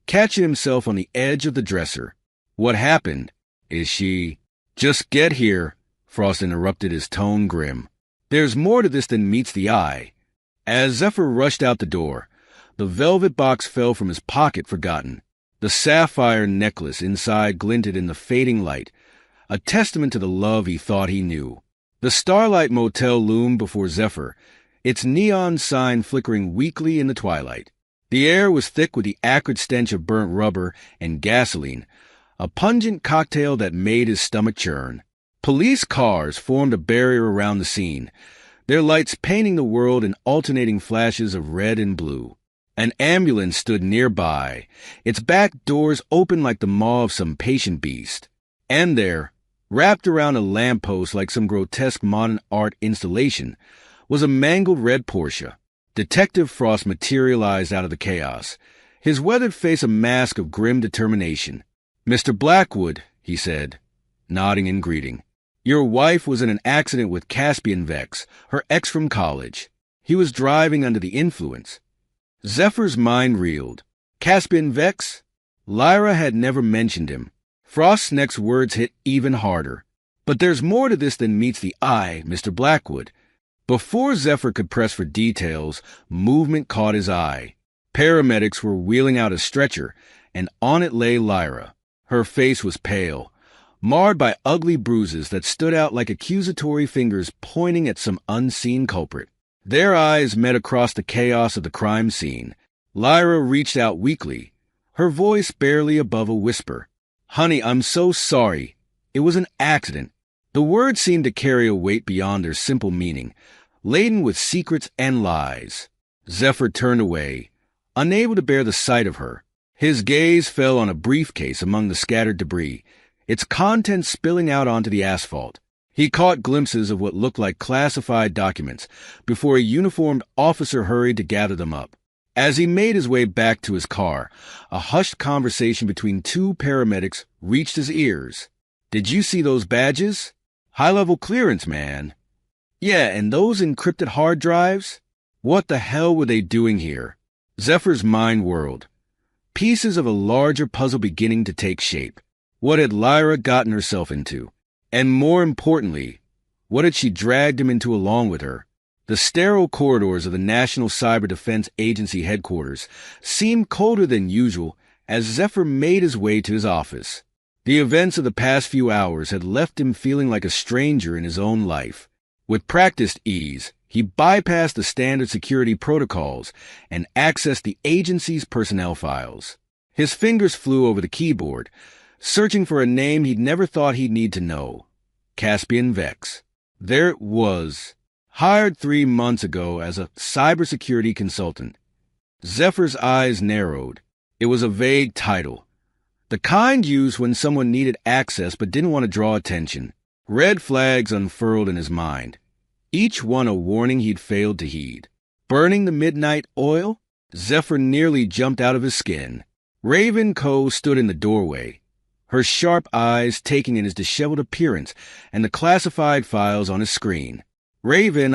catching himself on the edge of the dresser. "What happened? Is she—" "Just get here," Frost interrupted, his tone grim. "There's more to this than meets the eye." As Zephyr rushed out the door, the velvet box fell from his pocket forgotten. The sapphire necklace inside glinted in the fading light, a testament to the love he thought he knew. The Starlight Motel loomed before Zephyr, its neon sign flickering weakly in the twilight. The air was thick with the acrid stench of burnt rubber and gasoline, a pungent cocktail that made his stomach churn. Police cars formed a barrier around the scene, their lights painting the world in alternating flashes of red and blue. An ambulance stood nearby, its back doors open like the maw of some patient beast. And there, wrapped around a lamppost like some grotesque modern art installation, was a mangled red Porsche. Detective Frost materialized out of the chaos, his weathered face a mask of grim determination. "Mr. Blackwood," he said, nodding in greeting. Your wife was in an accident with Caspian Vex, her ex from college. He was driving under the influence. Zephyr's mind reeled. Caspian Vex? Lyra had never mentioned him. Frost's next words hit even harder. But there's more to this than meets the eye, Mr. Blackwood. Before Zephyr could press for details, movement caught his eye. Paramedics were wheeling out a stretcher, and on it lay Lyra. Her face was pale, marred by ugly bruises that stood out like accusatory fingers pointing at some unseen culprit. Their eyes met across the chaos of the crime scene. Lyra reached out weakly, her voice barely above a whisper. "Honey, I'm so sorry. It was an accident." The words seemed to carry a weight beyond their simple meaning, laden with secrets and lies. Zephyr turned away, unable to bear the sight of her. His gaze fell on a briefcase among the scattered debris, its contents spilling out onto the asphalt. He caught glimpses of what looked like classified documents before a uniformed officer hurried to gather them up. As he made his way back to his car, a hushed conversation between two paramedics reached his ears. "Did you see those badges? High-level clearance, man." "Yeah, and those encrypted hard drives? What the hell were they doing here?" Zephyr's mind whirled. Pieces of a larger puzzle beginning to take shape. What had Lyra gotten herself into? And more importantly, what had she dragged him into along with her? The sterile corridors of the National Cyber Defense Agency headquarters seemed colder than usual as Zephyr made his way to his office. The events of the past few hours had left him feeling like a stranger in his own life. With practiced ease, he bypassed the standard security protocols and accessed the agency's personnel files. His fingers flew over the keyboard, searching for a name he'd never thought he'd need to know. Caspian Vex. There it was. Hired 3 months ago as a cybersecurity consultant. Zephyr's eyes narrowed. It was a vague title, the kind used when someone needed access but didn't want to draw attention. Red flags unfurled in his mind, each one a warning he'd failed to heed. Burning the midnight oil? Zephyr nearly jumped out of his skin. Raven Coe stood in the doorway, her sharp eyes taking in his disheveled appearance and the classified files on his screen. "Raven,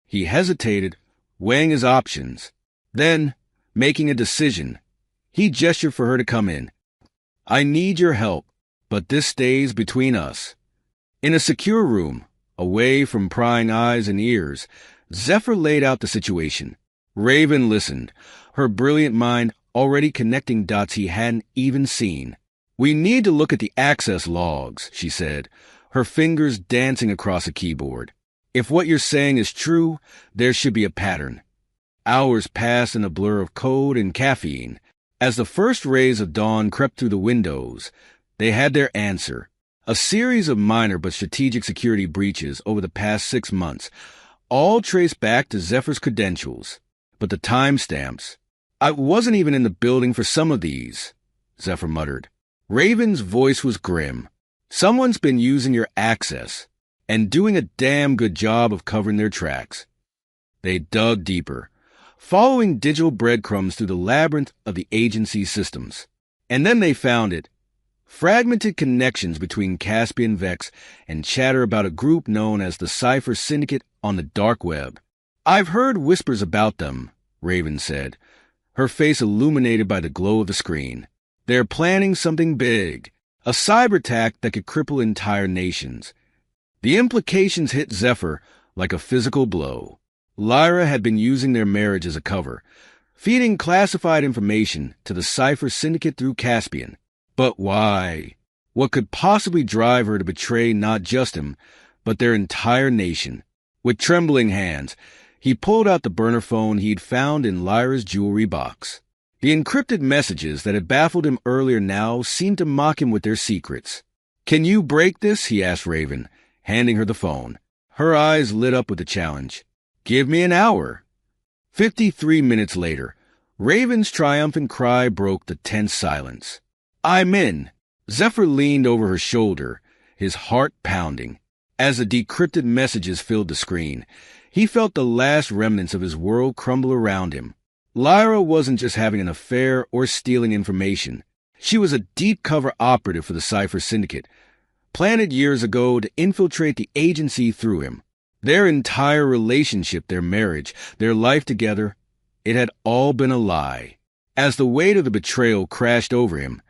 He hesitated, weighing his options. Then, making a decision, he gestured for her to come in. "I need your help, but this stays between us." In a secure room, away from prying eyes and ears, Zephyr laid out the situation. Raven listened, her brilliant mind already connecting dots he hadn't even seen. "We need to look at the access logs," she said, her fingers dancing across a keyboard. "If what you're saying is true, there should be a pattern." Hours passed in a blur of code and caffeine. As the first rays of dawn crept through the windows, they had their answer. A series of minor but strategic security breaches over the past 6 months, all traced back to Zephyr's credentials. But the timestamps. "I wasn't even in the building for some of these," Zephyr muttered. Raven's voice was grim. "Someone's been using your access, and doing a damn good job of covering their tracks." They dug deeper, following digital breadcrumbs through the labyrinth of the agency's systems. And then they found it. Fragmented connections between Caspian Vex and chatter about a group known as the Cypher Syndicate on the dark web. "I've heard whispers about them," Raven said, her face illuminated by the glow of the screen. "They're planning something big, a cyber attack that could cripple entire nations." The implications hit Zephyr like a physical blow. Lyra had been using their marriage as a cover, feeding classified information to the Cypher Syndicate through Caspian. But why? What could possibly drive her to betray not just him, but their entire nation? With trembling hands, he pulled out the burner phone he'd found in Lyra's jewelry box. The encrypted messages that had baffled him earlier now seemed to mock him with their secrets. "Can you break this?" he asked Raven, handing her the phone. Her eyes lit up with the challenge. "Give me an hour." 53 minutes later, Raven's triumphant cry broke the tense silence. "I'm in." Zephyr leaned over her shoulder, his heart pounding. As the decrypted messages filled the screen, he felt the last remnants of his world crumble around him. Lyra wasn't just having an affair or stealing information. She was a deep-cover operative for the Cypher Syndicate, planted years ago to infiltrate the agency through him. Their entire relationship, their marriage, their life together, it had all been a lie. As the weight of the betrayal crashed over him,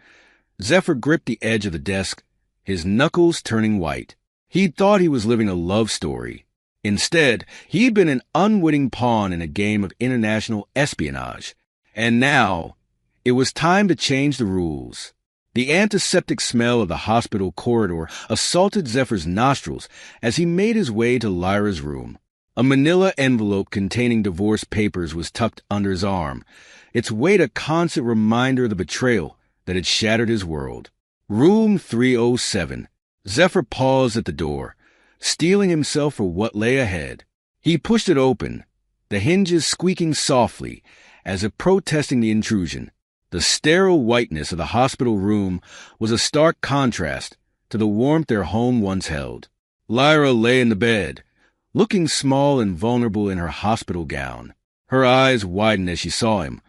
Zephyr gripped the edge of the desk, his knuckles turning white. He'd thought he was living a love story. Instead, he'd been an unwitting pawn in a game of international espionage. And now, it was time to change the rules. The antiseptic smell of the hospital corridor assaulted Zephyr's nostrils as he made his way to Lyra's room. A manila envelope containing divorce papers was tucked under his arm, its weight a constant reminder of the betrayal that had shattered his world. Room 307. Zephyr paused at the door, steeling himself for what lay ahead. He pushed it open, the hinges squeaking softly as if protesting the intrusion. The sterile whiteness of the hospital room was a stark contrast to the warmth their home once held. Lyra lay in the bed, looking small and vulnerable in her hospital gown. Her eyes widened as she saw him,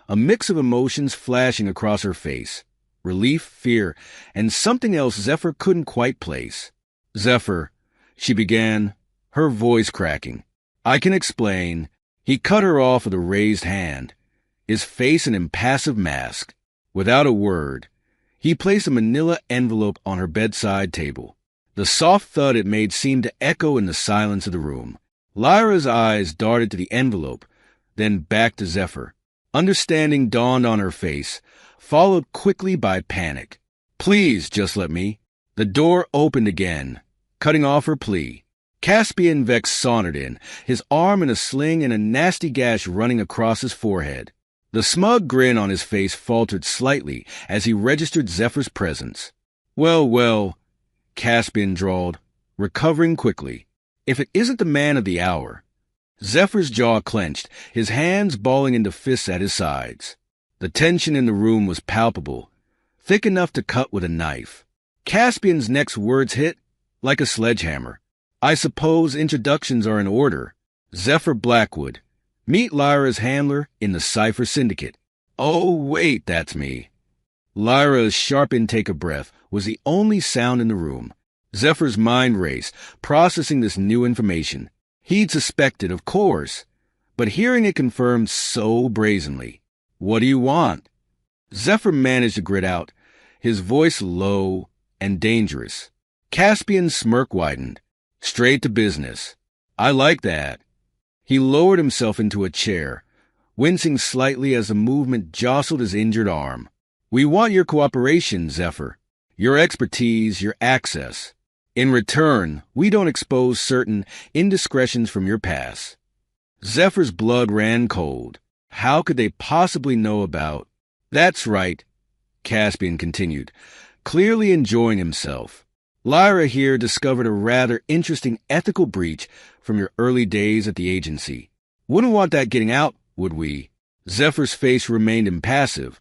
a mix of emotions flashing across her face. Relief, fear, and something else Zephyr couldn't quite place. "Zephyr," she began, her voice cracking. "I can explain." He cut her off with a raised hand, his face an impassive mask. Without a word, he placed a manila envelope on her bedside table. The soft thud it made seemed to echo in the silence of the room. Lyra's eyes darted to the envelope, then back to Zephyr. Understanding dawned on her face, followed quickly by panic. "Please, just let me." The door opened again, cutting off her plea. Caspian Vex sauntered in, his arm in a sling and a nasty gash running across his forehead. The smug grin on his face faltered slightly as he registered Zephyr's presence. "Well, well," Caspian drawled, recovering quickly. "If it isn't the man of the hour." Zephyr's jaw clenched, his hands balling into fists at his sides. The tension in the room was palpable, thick enough to cut with a knife. Caspian's next words hit like a sledgehammer. "I suppose introductions are in order. Zephyr Blackwood. Meet Lyra's handler in the Cypher Syndicate." "Oh, wait, that's me." Lyra's sharp intake of breath was the only sound in the room. Zephyr's mind raced, processing this new information. He'd suspected, of course, but hearing it confirmed so brazenly. "What do you want?" Zephyr managed to grit out, his voice low and dangerous. Caspian's smirk widened. "Straight to business. I like that." He lowered himself into a chair, wincing slightly as the movement jostled his injured arm. "We want your cooperation, Zephyr. Your expertise, your access. In return, we don't expose certain indiscretions from your past." Zephyr's blood ran cold. How could they possibly know about... "That's right," Caspian continued, clearly enjoying himself. "Lyra here discovered a rather interesting ethical breach from your early days at the agency. Wouldn't want that getting out, would we?" Zephyr's face remained impassive,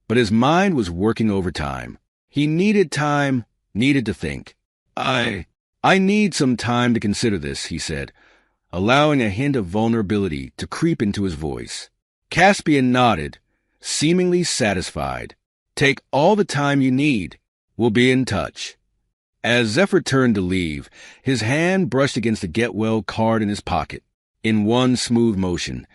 but his mind was working overtime. He needed time, needed to think. I need some time to consider this," he said, allowing a hint of vulnerability to creep into his voice. Caspian nodded, seemingly satisfied. "Take all the time you need. We'll be in touch." As Zephyr turned to leave, his hand brushed against the Get Well card in his pocket. In one smooth motion,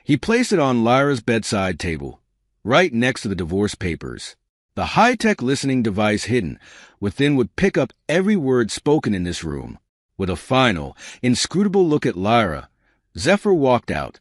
he placed it on Lyra's bedside table, right next to the divorce papers. The high-tech listening device hidden within would pick up every word spoken in this room. With a final, inscrutable look at Lyra, Zephyr walked out,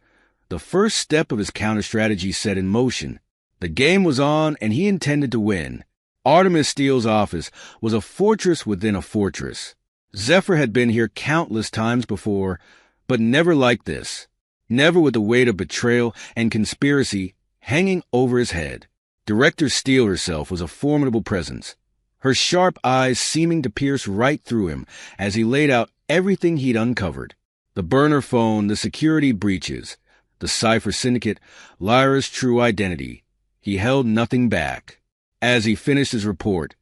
the first step of his counter-strategy set in motion. The game was on, and he intended to win. Artemis Steele's office was a fortress within a fortress. Zephyr had been here countless times before, but never like this. Never with the weight of betrayal and conspiracy hanging over his head. Director Steele herself was a formidable presence, her sharp eyes seeming to pierce right through him as he laid out everything he'd uncovered. The burner phone, the security breaches, the Cypher Syndicate, Lyra's true identity. He held nothing back. As he finished his report,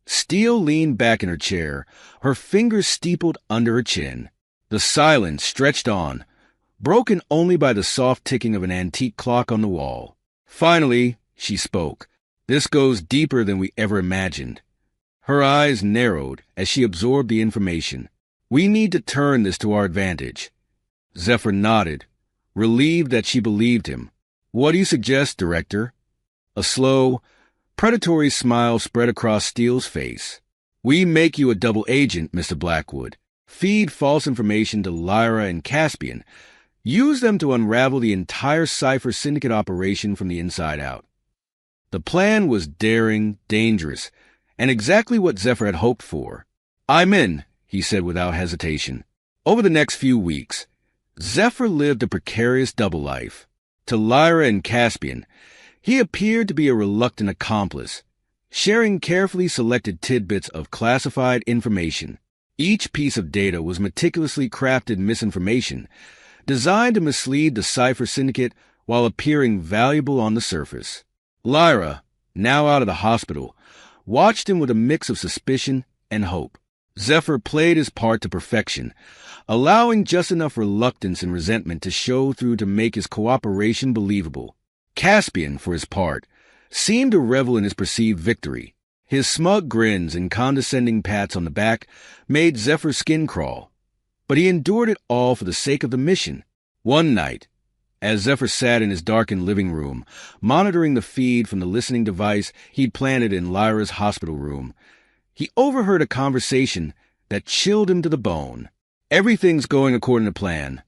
Steele leaned back in her chair, her fingers steepled under her chin. The silence stretched on, broken only by the soft ticking of an antique clock on the wall. Finally, she spoke. "This goes deeper than we ever imagined. Her eyes narrowed as she absorbed the information. "We need to turn this to our advantage." Zephyr nodded, relieved that she believed him. "What do you suggest, Director?" A slow, predatory smile spread across Steele's face. "We make you a double agent, Mr. Blackwood. Feed false information to Lyra and Caspian. Use them to unravel the entire Cypher Syndicate operation from the inside out." The plan was daring, dangerous, and exactly what Zephyr had hoped for. "I'm in," he said without hesitation. Over the next few weeks, Zephyr lived a precarious double life. To Lyra and Caspian, he appeared to be a reluctant accomplice, sharing carefully selected tidbits of classified information. Each piece of data was meticulously crafted misinformation, designed to mislead the Cypher Syndicate while appearing valuable on the surface. Lyra, now out of the hospital, watched him with a mix of suspicion and hope. Zephyr played his part to perfection, allowing just enough reluctance and resentment to show through to make his cooperation believable. Caspian, for his part, seemed to revel in his perceived victory. His smug grins and condescending pats on the back made Zephyr's skin crawl. But he endured it all for the sake of the mission. One night, as Zephyr sat in his darkened living room, monitoring the feed from the listening device he'd planted in Lyra's hospital room, he overheard a conversation that chilled him to the bone. "Everything's going according to plan."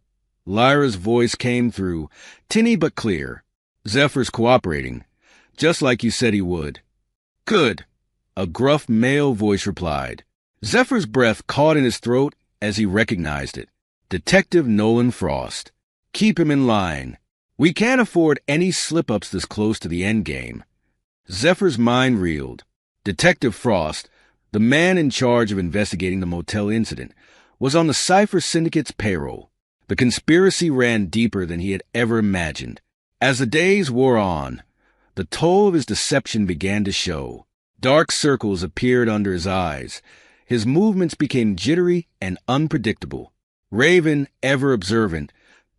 Lyra's voice came through, tinny but clear. "Zephyr's cooperating, just like you said he would." "Good," a gruff male voice replied. Zephyr's breath caught in his throat as he recognized it. Detective Nolan Frost. "Keep him in line. We can't afford any slip-ups this close to the endgame." Zephyr's mind reeled. Detective Frost, the man in charge of investigating the motel incident, was on the Cypher Syndicate's payroll. The conspiracy ran deeper than he had ever imagined. As the days wore on, the toll of his deception began to show. Dark circles appeared under his eyes. His movements became jittery and unpredictable. Raven, ever observant,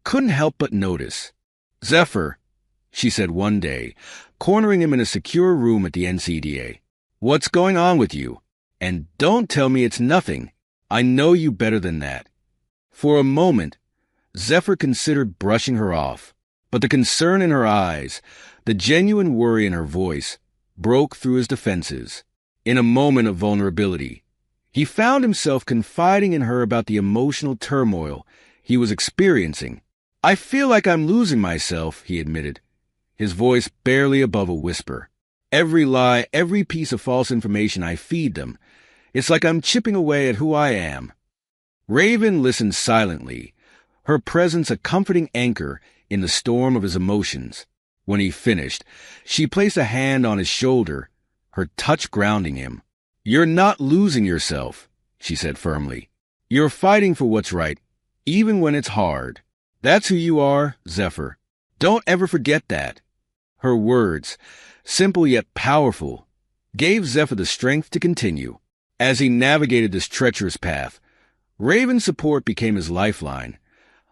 couldn't help but notice. "Zephyr," she said one day, cornering him in a secure room at the NCDA. "What's going on with you? And don't tell me it's nothing. I know you better than that." For a moment, Zephyr considered brushing her off, but the concern in her eyes, the genuine worry in her voice, broke through his defenses. In a moment of vulnerability, he found himself confiding in her about the emotional turmoil he was experiencing. "I feel like I'm losing myself," he admitted, his voice barely above a whisper. "Every lie, every piece of false information I feed them, it's like I'm chipping away at who I am." Raven listened silently, her presence a comforting anchor in the storm of his emotions. When he finished, she placed a hand on his shoulder, her touch grounding him. "You're not losing yourself," she said firmly. "You're fighting for what's right, even when it's hard. That's who you are, Zephyr. Don't ever forget that." Her words, simple yet powerful, gave Zephyr the strength to continue. As he navigated this treacherous path, Raven's support became his lifeline,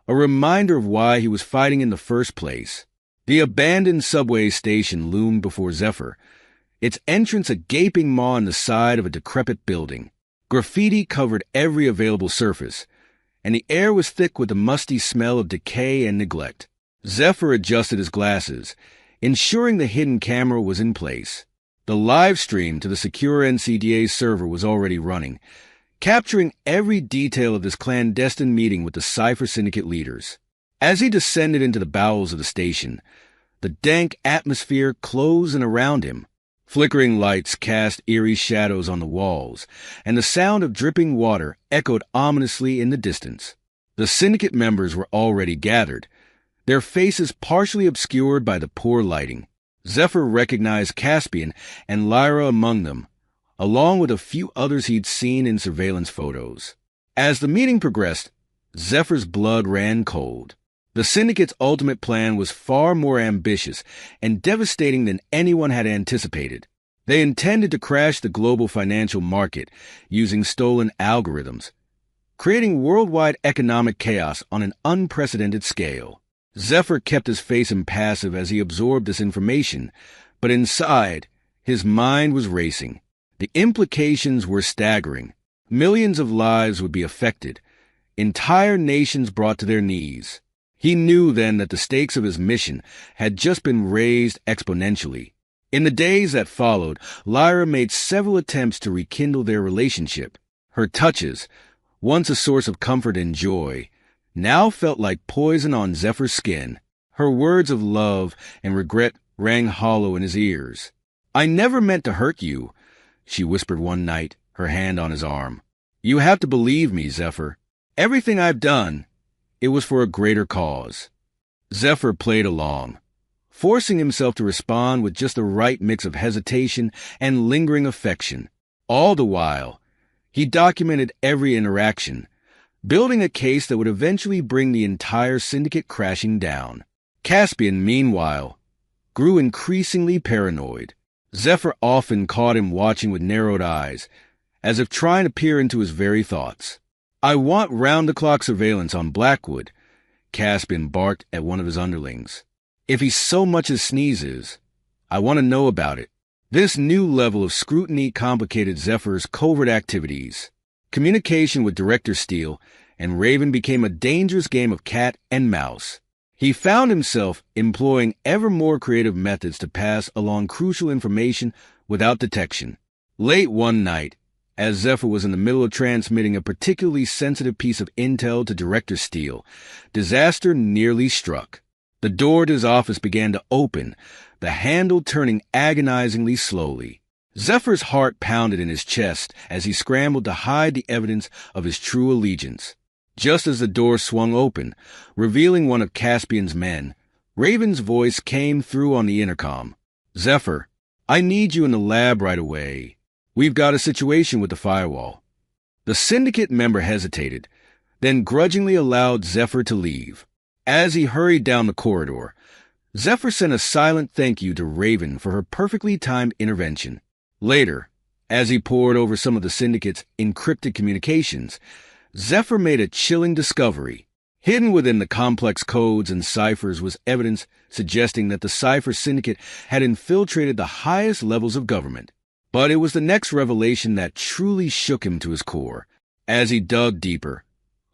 a reminder of why he was fighting in the first place. The abandoned subway station loomed before Zephyr, its entrance a gaping maw in the side of a decrepit building. Graffiti covered every available surface, and the air was thick with the musty smell of decay and neglect. Zephyr adjusted his glasses, ensuring the hidden camera was in place. The live stream to the secure NCDA server was already running, capturing every detail of this clandestine meeting with the Cypher Syndicate leaders. As he descended into the bowels of the station, the dank atmosphere closed in around him. Flickering lights cast eerie shadows on the walls, and the sound of dripping water echoed ominously in the distance. The Syndicate members were already gathered, their faces partially obscured by the poor lighting. Zephyr recognized Caspian and Lyra among them, along with a few others he'd seen in surveillance photos. As the meeting progressed, Zephyr's blood ran cold. The Syndicate's ultimate plan was far more ambitious and devastating than anyone had anticipated. They intended to crash the global financial market using stolen algorithms, creating worldwide economic chaos on an unprecedented scale. Zephyr kept his face impassive as he absorbed this information, but inside, his mind was racing. The implications were staggering. Millions of lives would be affected, entire nations brought to their knees. He knew then that the stakes of his mission had just been raised exponentially. In the days that followed, Lyra made several attempts to rekindle their relationship. Her touches, once a source of comfort and joy, now felt like poison on Zephyr's skin. Her words of love and regret rang hollow in his ears. "I never meant to hurt you," she whispered one night, her hand on his arm. "You have to believe me, Zephyr. Everything I've done, it was for a greater cause." Zephyr played along, forcing himself to respond with just the right mix of hesitation and lingering affection. All the while, he documented every interaction, building a case that would eventually bring the entire syndicate crashing down. Caspian, meanwhile, grew increasingly paranoid. Zephyr often caught him watching with narrowed eyes, as if trying to peer into his very thoughts. "I want round-the-clock surveillance on Blackwood," Caspian barked at one of his underlings. "If he so much as sneezes, I want to know about it." This new level of scrutiny complicated Zephyr's covert activities. Communication with Director Steele and Raven became a dangerous game of cat and mouse. He found himself employing ever more creative methods to pass along crucial information without detection. Late one night, as Zephyr was in the middle of transmitting a particularly sensitive piece of intel to Director Steele, disaster nearly struck. The door to his office began to open, the handle turning agonizingly slowly. Zephyr's heart pounded in his chest as he scrambled to hide the evidence of his true allegiance. Just as the door swung open, revealing one of Caspian's men, Raven's voice came through on the intercom. "Zephyr, I need you in the lab right away. We've got a situation with the firewall." The syndicate member hesitated, then grudgingly allowed Zephyr to leave. As he hurried down the corridor, Zephyr sent a silent thank you to Raven for her perfectly timed intervention. Later, as he pored over some of the syndicate's encrypted communications, Zephyr made a chilling discovery. Hidden within the complex codes and ciphers was evidence suggesting that the Cipher Syndicate had infiltrated the highest levels of government. But it was the next revelation that truly shook him to his core. As he dug deeper,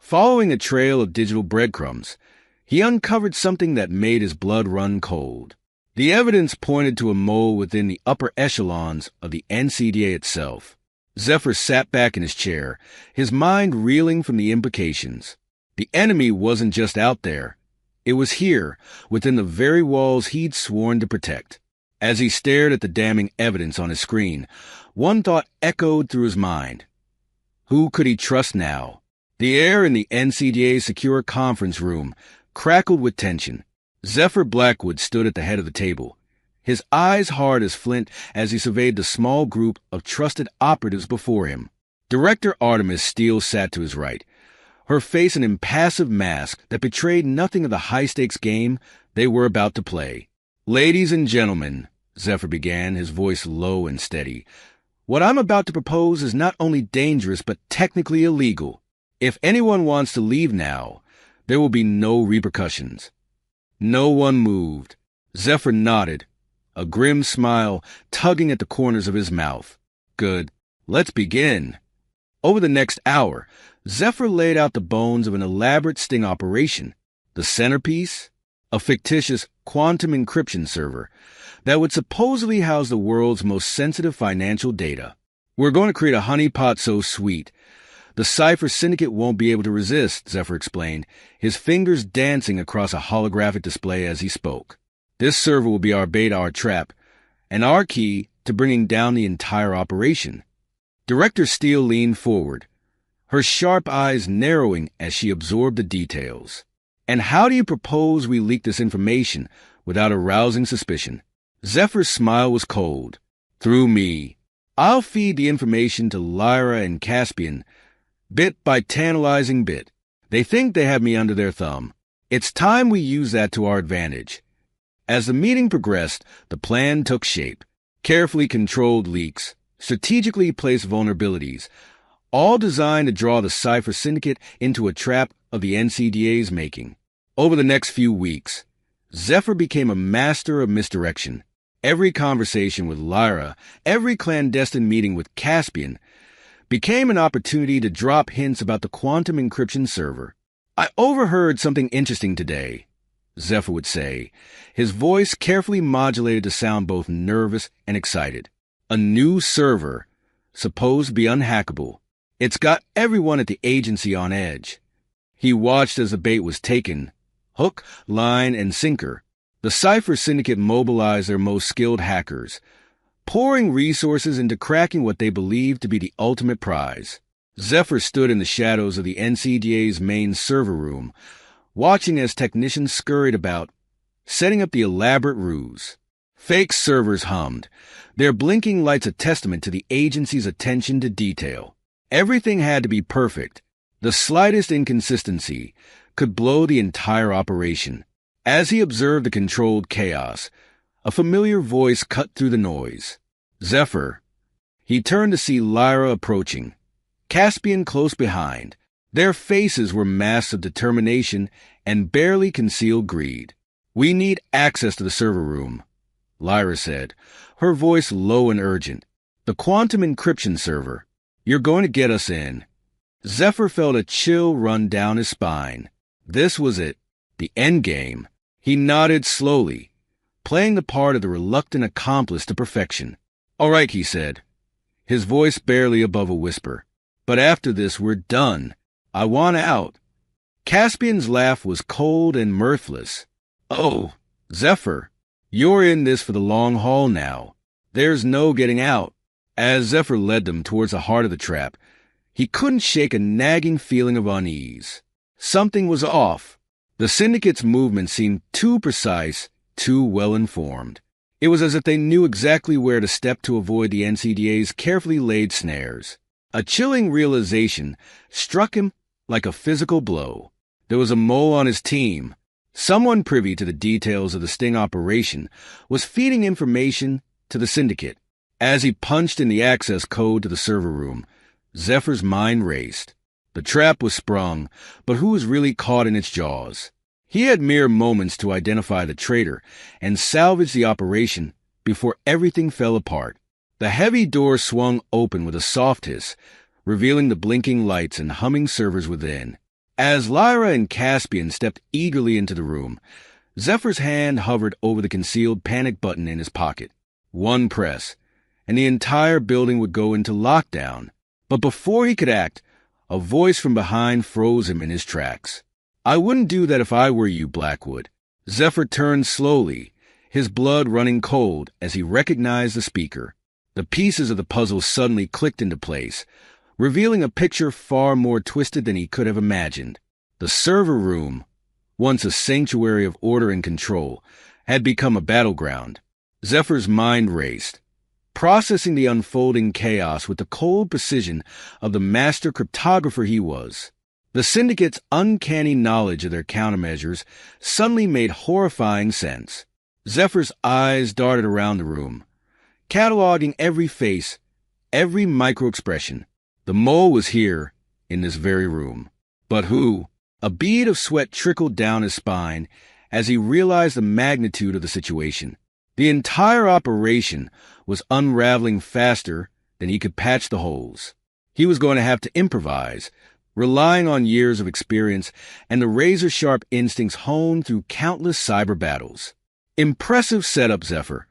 following a trail of digital breadcrumbs, he uncovered something that made his blood run cold. The evidence pointed to a mole within the upper echelons of the NCDA itself. Zephyr sat back in his chair, his mind reeling from the implications. The enemy wasn't just out there. It was here, within the very walls he'd sworn to protect. As he stared at the damning evidence on his screen, one thought echoed through his mind. Who could he trust now? The air in the NCDA's secure conference room crackled with tension. Zephyr Blackwood stood at the head of the table, his eyes hard as flint as he surveyed the small group of trusted operatives before him. Director Artemis Steele sat to his right, her face an impassive mask that betrayed nothing of the high-stakes game they were about to play. "Ladies and gentlemen," Zephyr began, his voice low and steady, "what I'm about to propose is not only dangerous but technically illegal. If anyone wants to leave now, there will be no repercussions." No one moved. Zephyr nodded, a grim smile tugging at the corners of his mouth. "Good. Let's begin." Over the next hour, Zephyr laid out the bones of an elaborate sting operation. The centerpiece? A fictitious quantum encryption server that would supposedly house the world's most sensitive financial data. "We're going to create a honeypot so sweet the Cipher Syndicate won't be able to resist," Zephyr explained, his fingers dancing across a holographic display as he spoke. "This server will be our bait, our trap, and our key to bringing down the entire operation." Director Steele leaned forward, her sharp eyes narrowing as she absorbed the details. "And how do you propose we leak this information without arousing suspicion?" Zephyr's smile was cold. "Through me. I'll feed the information to Lyra and Caspian, bit by tantalizing bit. They think they have me under their thumb. It's time we use that to our advantage." As the meeting progressed, the plan took shape. Carefully controlled leaks, strategically placed vulnerabilities, all designed to draw the Cipher Syndicate into a trap of the NCDA's making. Over the next few weeks, Zephyr became a master of misdirection. Every conversation with Lyra, every clandestine meeting with Caspian, became an opportunity to drop hints about the quantum encryption server. "I overheard something interesting today," Zephyr would say, his voice carefully modulated to sound both nervous and excited. "A new server, supposed to be unhackable. It's got everyone at the agency on edge." He watched as the bait was taken. Hook, line, and sinker. The Cypher Syndicate mobilized their most skilled hackers, pouring resources into cracking what they believed to be the ultimate prize. Zephyr stood in the shadows of the NCDA's main server room, watching as technicians scurried about, setting up the elaborate ruse. Fake servers hummed, their blinking lights a testament to the agency's attention to detail. Everything had to be perfect. The slightest inconsistency could blow the entire operation. As he observed the controlled chaos, a familiar voice cut through the noise. "Zephyr." He turned to see Lyra approaching, Caspian close behind. Their faces were masks of determination and barely concealed greed. "We need access to the server room," Lyra said, her voice low and urgent. "The quantum encryption server. You're going to get us in." Zephyr felt a chill run down his spine. This was it, the endgame. He nodded slowly, playing the part of the reluctant accomplice to perfection. "All right," he said, his voice barely above a whisper. "But after this, we're done. I want out." Caspian's laugh was cold and mirthless. "Oh, Zephyr, you're in this for the long haul now. There's no getting out." As Zephyr led them towards the heart of the trap, he couldn't shake a nagging feeling of unease. Something was off. The Syndicate's movement seemed too precise, too well-informed. It was as if they knew exactly where to step to avoid the NCDA's carefully laid snares. A chilling realization struck him like a physical blow. There was a mole on his team. Someone privy to the details of the sting operation was feeding information to the Syndicate. As he punched in the access code to the server room, Zephyr's mind raced. The trap was sprung, but who was really caught in its jaws? He had mere moments to identify the traitor and salvage the operation before everything fell apart. The heavy door swung open with a soft hiss, revealing the blinking lights and humming servers within. As Lyra and Caspian stepped eagerly into the room, Zephyr's hand hovered over the concealed panic button in his pocket. One press, and the entire building would go into lockdown. But before he could act, a voice from behind froze him in his tracks. "I wouldn't do that if I were you, Blackwood." Zephyr turned slowly, his blood running cold as he recognized the speaker. The pieces of the puzzle suddenly clicked into place, revealing a picture far more twisted than he could have imagined. The server room, once a sanctuary of order and control, had become a battleground. Zephyr's mind raced, processing the unfolding chaos with the cold precision of the master cryptographer he was. The Syndicate's uncanny knowledge of their countermeasures suddenly made horrifying sense. Zephyr's eyes darted around the room, cataloging every face, every micro-expression. The mole was here, in this very room. But who? A bead of sweat trickled down his spine as he realized the magnitude of the situation. The entire operation was unraveling faster than he could patch the holes. He was going to have to improvise, relying on years of experience and the razor-sharp instincts honed through countless cyber battles. "Impressive setup, Zephyr."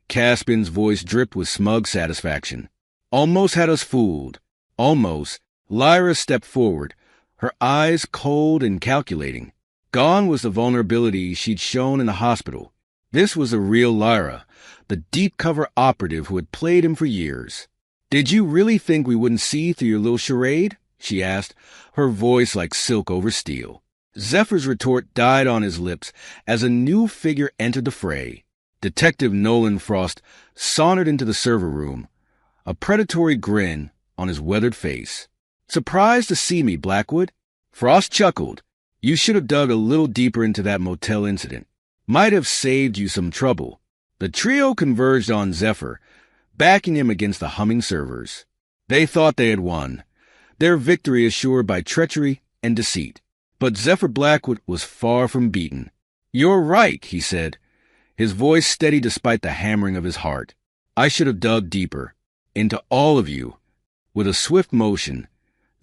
Caspian's voice dripped with smug satisfaction. "Almost had us fooled. Almost." Lyra stepped forward, her eyes cold and calculating. Gone was the vulnerability she'd shown in the hospital. This was the real Lyra, the deep-cover operative who had played him for years. "Did you really think we wouldn't see through your little charade?" she asked, her voice like silk over steel. Zephyr's retort died on his lips as a new figure entered the fray. Detective Nolan Frost sauntered into the server room, a predatory grin on his weathered face. "Surprised to see me, Blackwood?" Frost chuckled. "You should have dug a little deeper into that motel incident. Might have saved you some trouble." The trio converged on Zephyr, backing him against the humming servers. They thought they had won, their victory assured by treachery and deceit. But Zephyr Blackwood was far from beaten. "You're right," he said, his voice steady despite the hammering of his heart. I should have dug deeper. Into all of you. With a swift motion,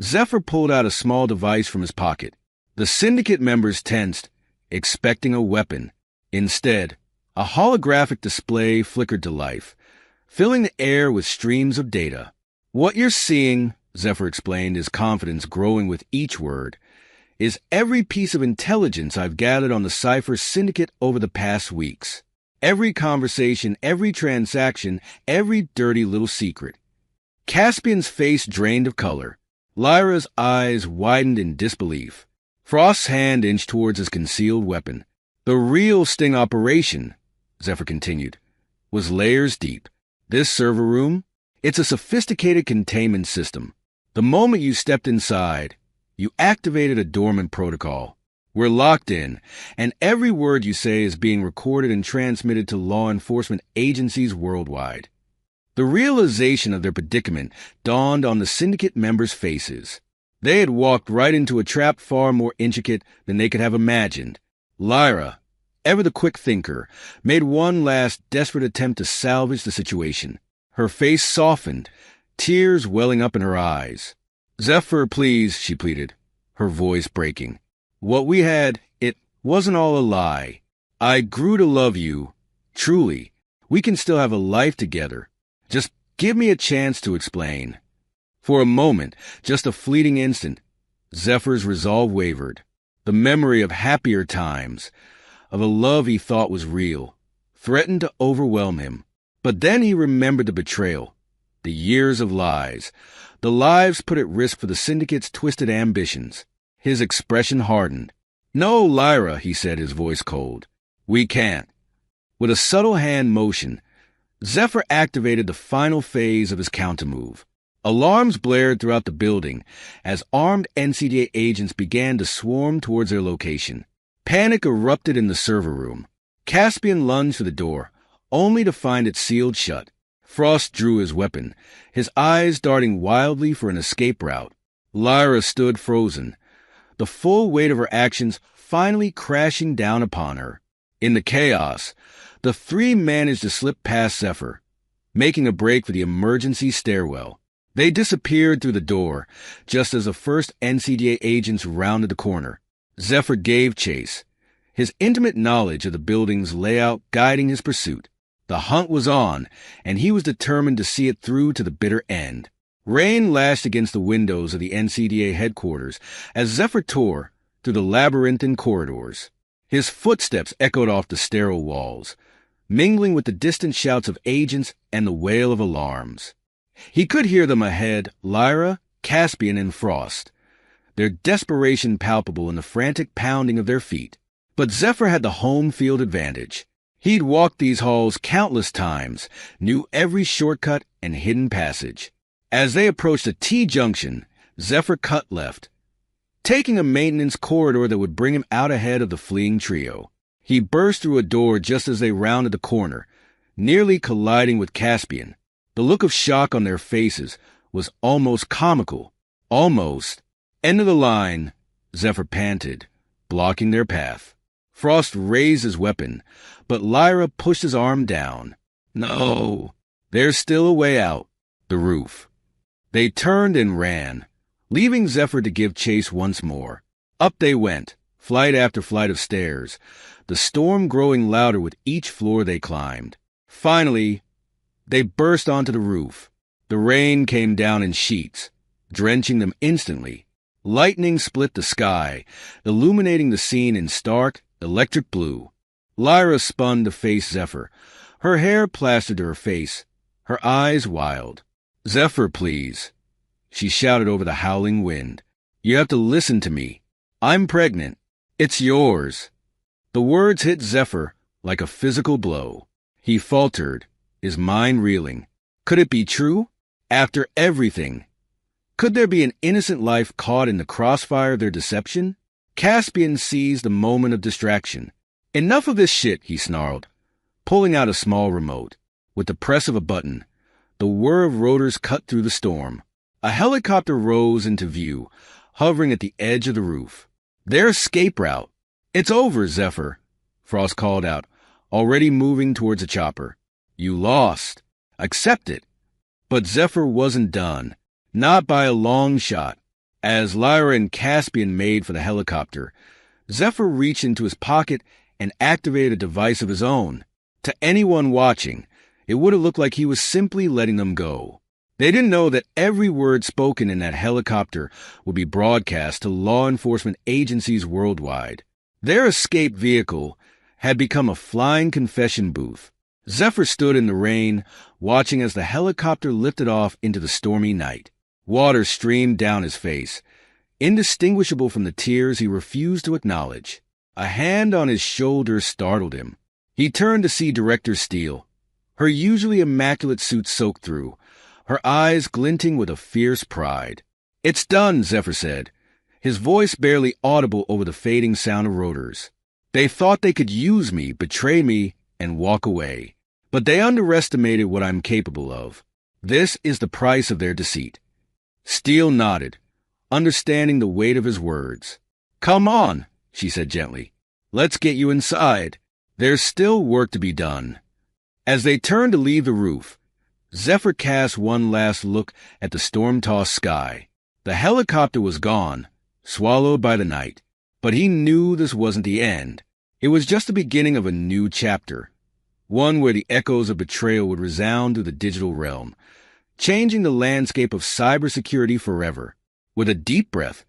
Zephyr pulled out a small device from his pocket. The syndicate members tensed, expecting a weapon. Instead, a holographic display flickered to life, filling the air with streams of data. What you're seeing, Zephyr explained, his confidence growing with each word, is every piece of intelligence I've gathered on the Cypher Syndicate over the past weeks. Every conversation, every transaction, every dirty little secret. Caspian's face drained of color. Lyra's eyes widened in disbelief. Frost's hand inched towards his concealed weapon. The real sting operation, Zephyr continued, was layers deep. This server room, it's a sophisticated containment system. The moment you stepped inside, you activated a dormant protocol. We're locked in, and every word you say is being recorded and transmitted to law enforcement agencies worldwide. The realization of their predicament dawned on the syndicate members' faces. They had walked right into a trap far more intricate than they could have imagined. Lyra, ever the quick thinker, made one last desperate attempt to salvage the situation. Her face softened, tears welling up in her eyes. "Zephyr, please," she pleaded, her voice breaking. "What we had, it wasn't all a lie. I grew to love you. Truly, we can still have a life together. Just give me a chance to explain." For a moment, just a fleeting instant, Zephyr's resolve wavered. The memory of happier times, of a love he thought was real, threatened to overwhelm him. But then he remembered the betrayal, the years of lies, the lives put at risk for the Syndicate's twisted ambitions. His expression hardened. "No, Lyra," he said, his voice cold. "We can't." With a subtle hand motion, Zephyr activated the final phase of his countermove. Alarms blared throughout the building as armed NCDA agents began to swarm towards their location. Panic erupted in the server room. Caspian lunged for the door, only to find it sealed shut. Frost drew his weapon, his eyes darting wildly for an escape route. Lyra stood frozen, the full weight of her actions finally crashing down upon her. In the chaos, the three managed to slip past Zephyr, making a break for the emergency stairwell. They disappeared through the door, just as the first NCDA agents rounded the corner. Zephyr gave chase, his intimate knowledge of the building's layout guiding his pursuit. The hunt was on, and he was determined to see it through to the bitter end. Rain lashed against the windows of the NCDA headquarters as Zephyr tore through the labyrinthine corridors. His footsteps echoed off the sterile walls, mingling with the distant shouts of agents and the wail of alarms. He could hear them ahead, Lyra, Caspian, and Frost, their desperation palpable in the frantic pounding of their feet. But Zephyr had the home field advantage. He'd walked these halls countless times, knew every shortcut and hidden passage. As they approached a T-junction, Zephyr cut left, taking a maintenance corridor that would bring him out ahead of the fleeing trio. He burst through a door just as they rounded the corner, nearly colliding with Caspian. The look of shock on their faces was almost comical. Almost. "End of the line," Zephyr panted, blocking their path. Frost raised his weapon, but Lyra pushed his arm down. "No, there's still a way out." The roof. They turned and ran, leaving Zephyr to give chase once more. Up they went, flight after flight of stairs, the storm growing louder with each floor they climbed. Finally, they burst onto the roof. The rain came down in sheets, drenching them instantly. Lightning split the sky, illuminating the scene in stark, electric blue. Lyra spun to face Zephyr, her hair plastered to her face, her eyes wild. "Zephyr, please," she shouted over the howling wind. "You have to listen to me. I'm pregnant. It's yours." The words hit Zephyr like a physical blow. He faltered, his mind reeling. Could it be true? After everything, could there be an innocent life caught in the crossfire of their deception? Caspian seized the moment of distraction. "Enough of this shit," he snarled, pulling out a small remote. With the press of a button, the whir of rotors cut through the storm. A helicopter rose into view, hovering at the edge of the roof. Their escape route. "It's over, Zephyr," Frost called out, already moving towards a chopper. You lost. Accept it. But Zephyr wasn't done. Not by a long shot. As Lyra and Caspian made for the helicopter, Zephyr reached into his pocket and activated a device of his own. To anyone watching, it would have looked like he was simply letting them go. They didn't know that every word spoken in that helicopter would be broadcast to law enforcement agencies worldwide. Their escape vehicle had become a flying confession booth. Zephyr stood in the rain, watching as the helicopter lifted off into the stormy night. Water streamed down his face, indistinguishable from the tears he refused to acknowledge. A hand on his shoulder startled him. He turned to see Director Steele, her usually immaculate suit soaked through, her eyes glinting with a fierce pride. "It's done," Zephyr said, his voice barely audible over the fading sound of rotors. "They thought they could use me, betray me, and walk away. But they underestimated what I'm capable of. This is the price of their deceit." Steele nodded, understanding the weight of his words. "Come on," she said gently. "Let's get you inside. There's still work to be done." As they turned to leave the roof, Zephyr cast one last look at the storm-tossed sky. The helicopter was gone, swallowed by the night. But he knew this wasn't the end. It was just the beginning of a new chapter, one where the echoes of betrayal would resound through the digital realm, changing the landscape of cybersecurity forever. With a deep breath,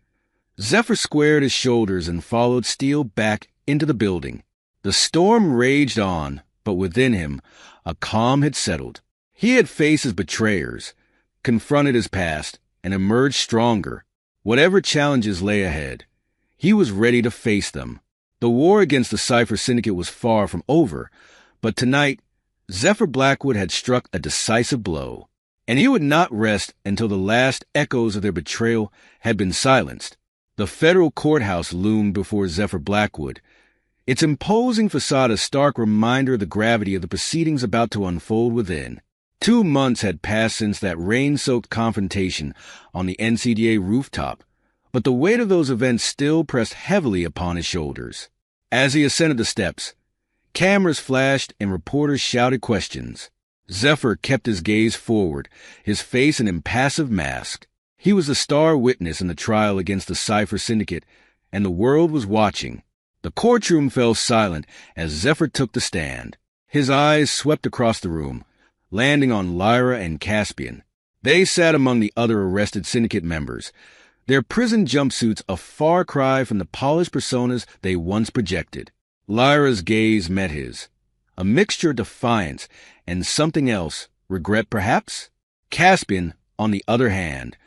Zephyr squared his shoulders and followed Steele back into the building. The storm raged on, but within him, a calm had settled. He had faced his betrayers, confronted his past, and emerged stronger. Whatever challenges lay ahead, he was ready to face them. The war against the Cypher Syndicate was far from over, but tonight, Zephyr Blackwood had struck a decisive blow, and he would not rest until the last echoes of their betrayal had been silenced. The federal courthouse loomed before Zephyr Blackwood, its imposing facade a stark reminder of the gravity of the proceedings about to unfold within. 2 months had passed since that rain-soaked confrontation on the NCDA rooftop, but the weight of those events still pressed heavily upon his shoulders. As he ascended the steps, cameras flashed and reporters shouted questions. Zephyr kept his gaze forward, his face an impassive mask. He was the star witness in the trial against the Cypher Syndicate, and the world was watching. The courtroom fell silent as Zephyr took the stand. His eyes swept across the room, landing on Lyra and Caspian. They sat among the other arrested syndicate members, their prison jumpsuits a far cry from the polished personas they once projected. Lyra's gaze met his, a mixture of defiance and something else, regret perhaps? Caspian, on the other hand,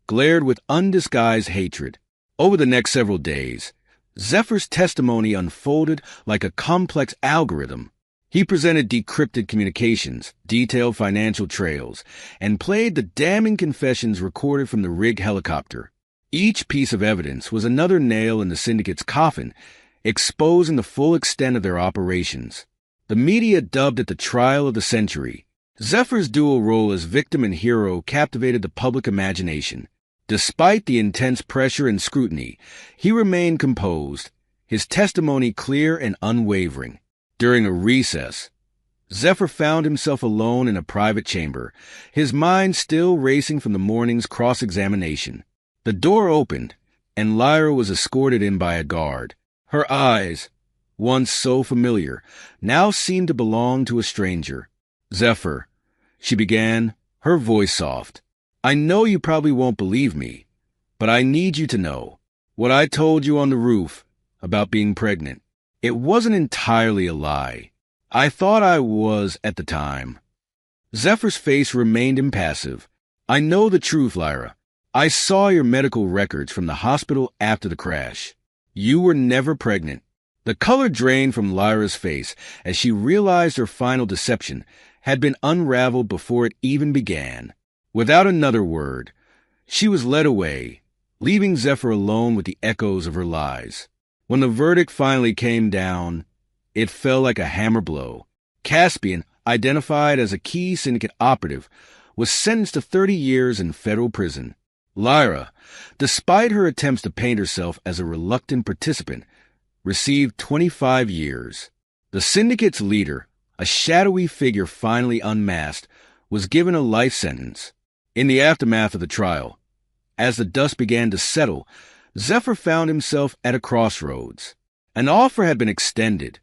glared with undisguised hatred. Over the next several days, Zephyr's testimony unfolded like a complex algorithm. He presented decrypted communications, detailed financial trails, and played the damning confessions recorded from the Rig helicopter. Each piece of evidence was another nail in the syndicate's coffin, exposing the full extent of their operations. The media dubbed it the trial of the century. Zephyr's dual role as victim and hero captivated the public imagination. Despite the intense pressure and scrutiny, he remained composed, his testimony clear and unwavering. During a recess, Zephyr found himself alone in a private chamber, his mind still racing from the morning's cross-examination. The door opened, and Lyra was escorted in by a guard. Her eyes, once so familiar, now seemed to belong to a stranger. "Zephyr," she began, her voice soft, "I know you probably won't believe me, but I need you to know. What I told you on the roof about being pregnant, it wasn't entirely a lie. I thought I was at the time." Zephyr's face remained impassive. "I know the truth, Lyra. I saw your medical records from the hospital after the crash. You were never pregnant." The color drained from Lyra's face as she realized her final deception had been unraveled before it even began. Without another word, she was led away, leaving Zephyr alone with the echoes of her lies. When the verdict finally came down, it fell like a hammer blow. Caspian, identified as a key syndicate operative, was sentenced to 30 years in federal prison. Lyra, despite her attempts to paint herself as a reluctant participant, received 25 years. The syndicate's leader, a shadowy figure finally unmasked, was given a life sentence. In the aftermath of the trial, as the dust began to settle, Zephyr found himself at a crossroads. An offer had been extended,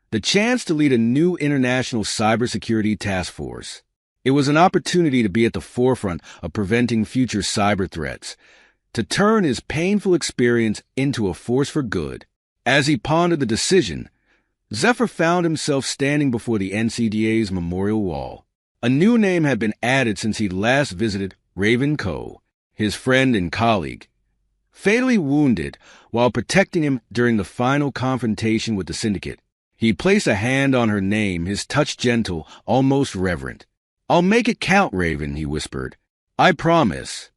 the chance to lead a new international cybersecurity task force. It was an opportunity to be at the forefront of preventing future cyber threats, to turn his painful experience into a force for good. As he pondered the decision, Zephyr found himself standing before the NCDA's memorial wall. A new name had been added since he last visited Raven Coe, his friend and colleague. Fatally wounded while protecting him during the final confrontation with the syndicate, he placed a hand on her name, his touch gentle, almost reverent. "I'll make it count, Raven," he whispered. "I promise."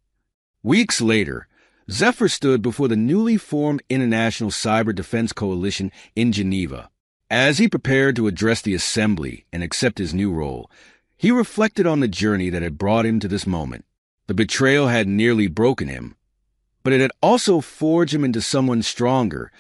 Weeks later, Zephyr stood before the newly formed International Cyber Defense Coalition in Geneva. As he prepared to address the assembly and accept his new role, he reflected on the journey that had brought him to this moment. The betrayal had nearly broken him, but it had also forged him into someone stronger,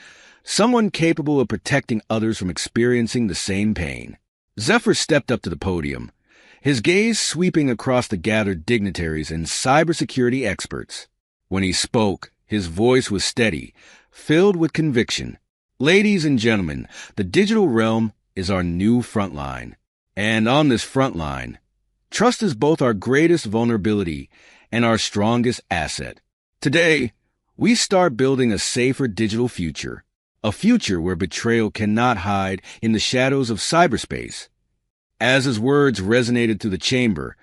someone capable of protecting others from experiencing the same pain. Zephyr stepped up to the podium, his gaze sweeping across the gathered dignitaries and cybersecurity experts. When he spoke, his voice was steady, filled with conviction. "Ladies and gentlemen, the digital realm is our new front line. And on this front line, trust is both our greatest vulnerability and our strongest asset. Today, we start building a safer digital future, a future where betrayal cannot hide in the shadows of cyberspace." As his words resonated through the chamber,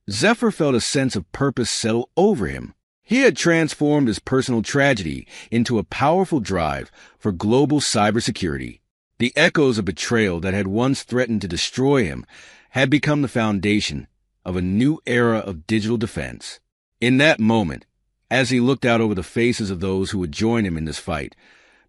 Zephyr felt a sense of purpose settle over him. He had transformed his personal tragedy into a powerful drive for global cybersecurity. The echoes of betrayal that had once threatened to destroy him had become the foundation of a new era of digital defense. In that moment, as he looked out over the faces of those who would join him in this fight,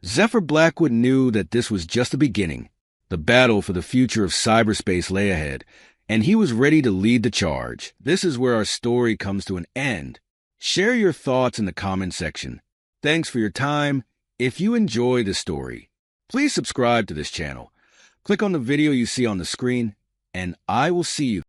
Zephyr Blackwood knew that this was just the beginning. The battle for the future of cyberspace lay ahead, and he was ready to lead the charge. This is where our story comes to an end. Share your thoughts in the comment section. Thanks for your time. If you enjoy this story, please subscribe to this channel. Click on the video you see on the screen, and I will see you